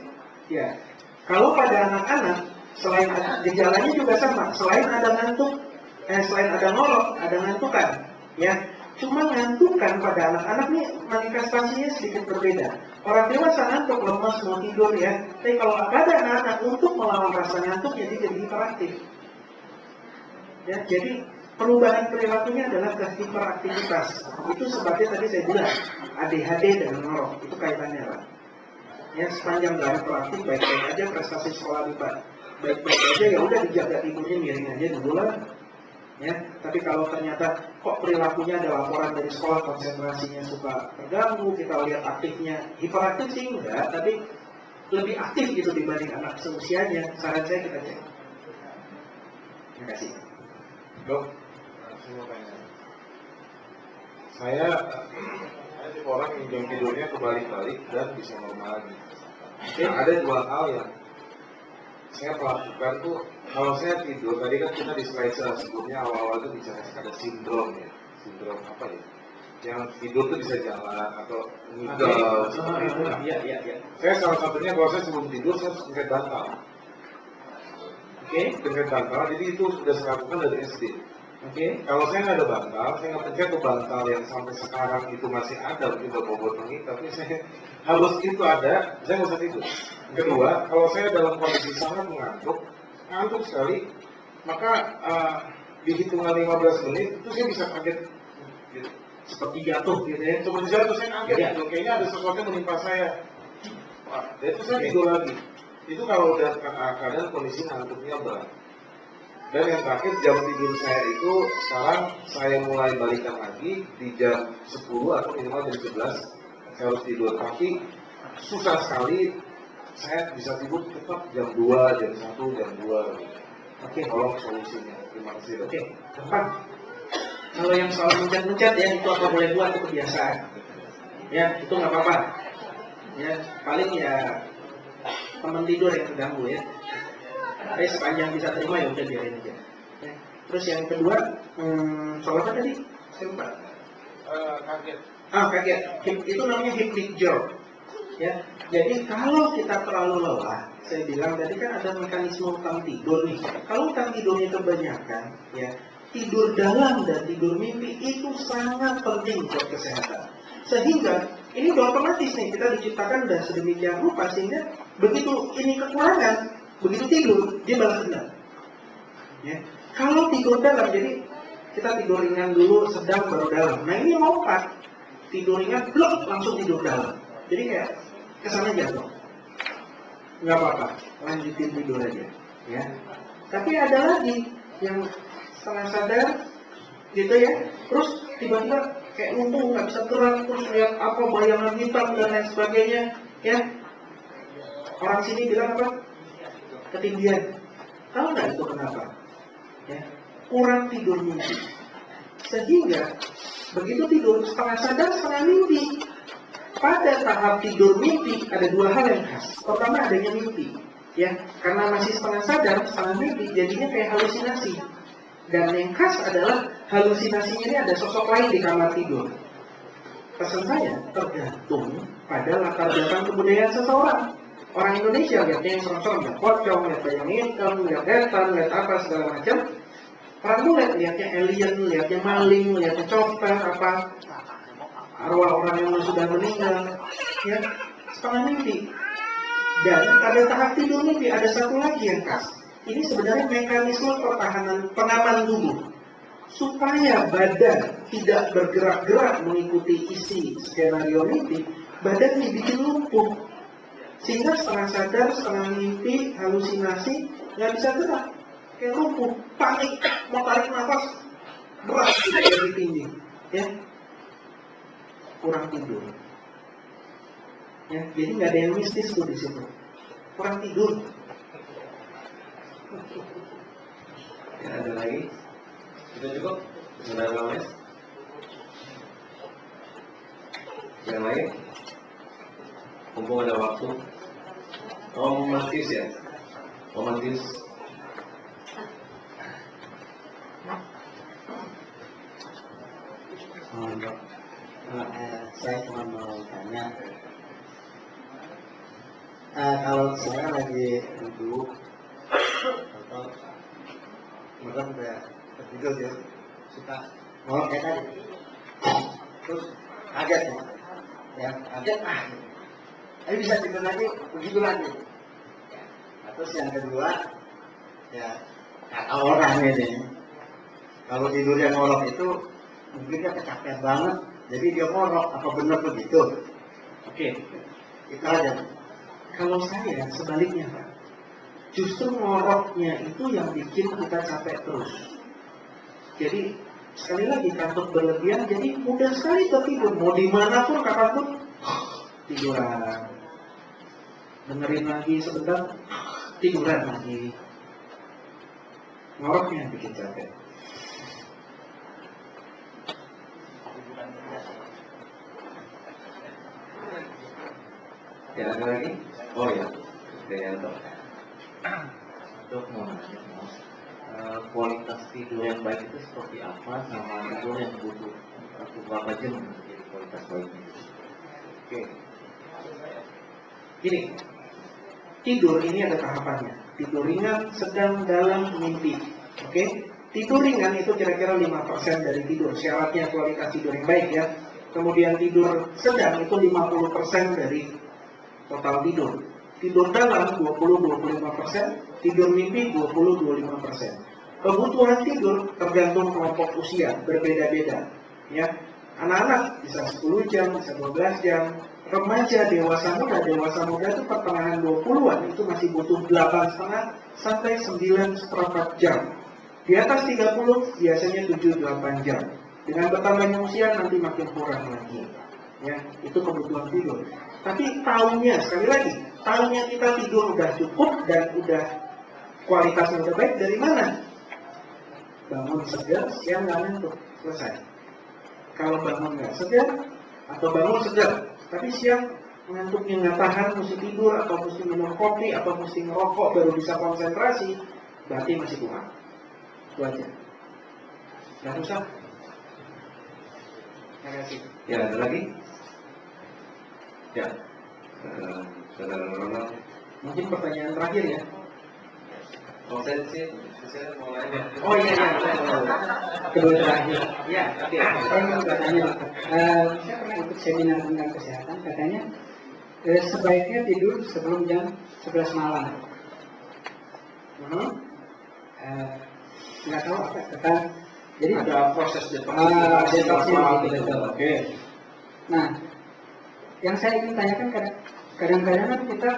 ya, kalau pada anak-anak selain gejalanya juga sama, selain ada ngantuk, selain ada ngorok, ada ngantukan, ya. Cuma ngantukan pada anak-anak nih manifestasinya sedikit berbeda. Orang dewasa ngantuk, lemas, mau tidur ya. Tapi kalau pada anak-anak untuk melawan rasa ngantuk, jadi hiperaktif. Ya, jadi perubahan perilakunya adalah ke hiperaktivitas. Itu sebabnya tadi saya bilang ADHD dengan ngorok itu kaitannya lah. Ya, sepanjang nggak hiperaktif baik-baik aja, prestasi sekolah baik-baik aja, ya udah dijaga tidurnya miring aja dulu lah. Ya, tapi kalau ternyata kok perilakunya ada laporan dari sekolah konsentrasinya suka terganggu, kita lihat aktifnya hiperaktif sih enggak, tapi lebih aktif gitu dibanding anak seusianya, saran saya kita cek. Terima kasih. Dok, saya tipe orang yang jam tidurnya kebalik-balik dan bisa normal lagi. Ada 2 hal yang saya lakukan tuh, kalau saya tidur, tadi kan kita di slide sebelumnya awal-awal itu bicara ada sindrom ya, sindrom apa ya, yang tidur tuh bisa jalan atau ngigau, seperti itu. Iya. Saya salah satunya kalau saya sebelum tidur saya pencet bantal. Pencet bantal, jadi itu sudah saya lakukan dari SD. Kalau saya nggak ada bantal, saya nggak pencet tuh bantal yang sampai sekarang itu masih ada, mungkin udah bobot lagi, tapi saya harus itu ada, saya nggak usah tidur. Kedua, kalau saya dalam kondisi sangat ngantuk sekali, maka di hitungan 15 menit itu saya bisa kaget, gitu. Seperti jatuh gitu ya. Seperti jatuh, saya kaget, gitu. Kayaknya ada sesuatu yang menimpa saya. Wah, dan itu saya tidur lagi. Itu kalau udah keadaan kondisi ngantuknya berat. Dan yang terakhir, jam tidur saya itu sekarang saya mulai balikan lagi di jam 10 atau minimal jam 11 saya harus tidur. Tapi susah sekali saya bisa tidur tetap jam 2, jam 1, jam 2. Tolong solusinya. Terima kasih. Gampang. Kalau yang soal mencet-mencet ya itu apa boleh buat, itu kebiasaan. Ya, itu nggak apa-apa. Ya, paling ya teman tidur yang terganggu ya. Tapi sepanjang bisa terima ya udah biarin aja. Ya. Terus yang kedua, soal apa tadi? Saya lupa. Kaget. Kaget. Itu namanya hypnic jerk. Ya. Jadi kalau kita terlalu lelah, saya bilang tadi kan ada mekanisme utang tidur nih. Kalau utang tidurnya kebanyakan, ya tidur dalam dan tidur mimpi itu sangat penting buat kesehatan. Sehingga ini udah otomatis nih kita diciptakan dan sedemikian rupa sehingga begitu ini kekurangan, begitu tidur dia balas dendam. Ya. Kalau tidur dalam, jadi kita tidur ringan dulu, sedang baru dalam. Nah ini lompat, tidur ringan, blok langsung tidur dalam. Jadi kayak kesana jatuh. Nggak apa-apa, lanjutin tidur aja. Ya. Tapi ada lagi yang setengah sadar, gitu ya. Terus tiba-tiba kayak lumpuh, nggak bisa gerak, terus lihat apa bayangan hitam dan lain sebagainya. Ya. Orang sini bilang apa? Ketindihan. Tahu nggak itu kenapa? Ya. Kurang tidur mimpi. Sehingga begitu tidur setengah sadar, setengah mimpi. Pada tahap tidur mimpi ada 2 hal yang khas. Pertama adanya mimpi, ya karena masih setengah sadar, setengah mimpi, jadinya kayak halusinasi. Dan yang khas adalah halusinasinya ini ada sosok lain di kamar tidur. Pesan saya tergantung pada latar belakang kebudayaan seseorang. Orang Indonesia lihatnya yang serem-serem, lihat pocong, lihat bayang hitam, lihat setan, lihat apa segala macam. Orang mulai lihatnya alien, lihatnya maling, lihatnya copet, apa arwah orang yang sudah meninggal, ya setengah mimpi. Dan pada tahap tidur mimpi ada satu lagi yang khas. Ini sebenarnya mekanisme pertahanan pengaman tubuh supaya badan tidak bergerak-gerak mengikuti isi skenario mimpi. Badan dibikin lumpuh sehingga setengah sadar, setengah mimpi, halusinasi, nggak bisa gerak, kayak lumpuh, panik, mau tarik nafas berat dari tinggi, ya kurang tidur, ya jadi nggak ada yang mistis tuh di situ, kurang tidur. Ya, ada lagi? Sudah cukup? Sudah lama? Yang lain? Mumpung ada waktu. Romantis ya? Romantis. Saya cuma mau tanya, kalau saya lagi duduk atau bahkan udah tertidur ya, suka ngorok kayak tadi, terus kaget ya kaget tapi bisa tidur lagi begitu lagi. Terus yang kedua ya kata orang ini, kalau tidurnya ngorok itu mungkin dia kecapean banget, jadi dia ngorok. Apa benar begitu? Oke, Itu aja. kalau saya sebaliknya Pak, justru ngoroknya itu yang bikin kita capek terus. Jadi sekali lagi takut berlebihan, jadi mudah sekali tertidur. Mau dimanapun, kapanpun tiduran. Dengerin lagi sebentar, tiduran lagi. Ngoroknya yang bikin capek. Ya, ada lagi? Oh ya, Deyanto. Dok, mau nanya, Mas, kualitas tidur yang baik itu seperti apa, sama tidur yang butuh berapa jam menjadi kualitas baiknya? Oke. Gini, tidur ini ada tahapannya. Tidur ringan, sedang, dalam, mimpi. Oke? Tidur ringan itu kira-kira 5% dari tidur. Syaratnya kualitas tidur yang baik ya. Kemudian tidur sedang itu 50% dari total tidur. Tidur dalam 20-25%, tidur mimpi 20-25%. Kebutuhan tidur tergantung kelompok usia, berbeda-beda. Ya, anak-anak bisa 10 jam, bisa 12 jam. Remaja, dewasa muda itu pertengahan 20-an itu masih butuh 8,5 sampai 9,4 jam. Di atas 30 biasanya 7-8 jam. Dengan bertambahnya usia nanti makin kurang lagi. Ya, itu kebutuhan tidur. Tapi tahunnya, sekali lagi, tahunnya kita tidur udah cukup dan udah kualitasnya udah baik dari mana? Bangun segar, siang nggak ngantuk, selesai. Kalau bangun nggak segar, atau bangun segar, tapi siang ngantuknya nggak tahan, mesti tidur, atau mesti minum kopi, atau mesti ngerokok baru bisa konsentrasi, berarti masih kurang. Itu aja. Nggak usah. Terima kasih. Ya, ada lagi? Ya, saudara Ronald. Mungkin pertanyaan terakhir ya. Oh, saya mau nanya. Oh iya, Kedua terakhir. Ya, oke. Saya mau bertanya, saya pernah ikut seminar tentang kesehatan, katanya sebaiknya tidur sebelum jam 11 malam. Nggak tahu apa kata. Jadi Ada proses detoksnya gitu. Oke. Nah, yang saya ingin tanyakan kadang-kadang kan kita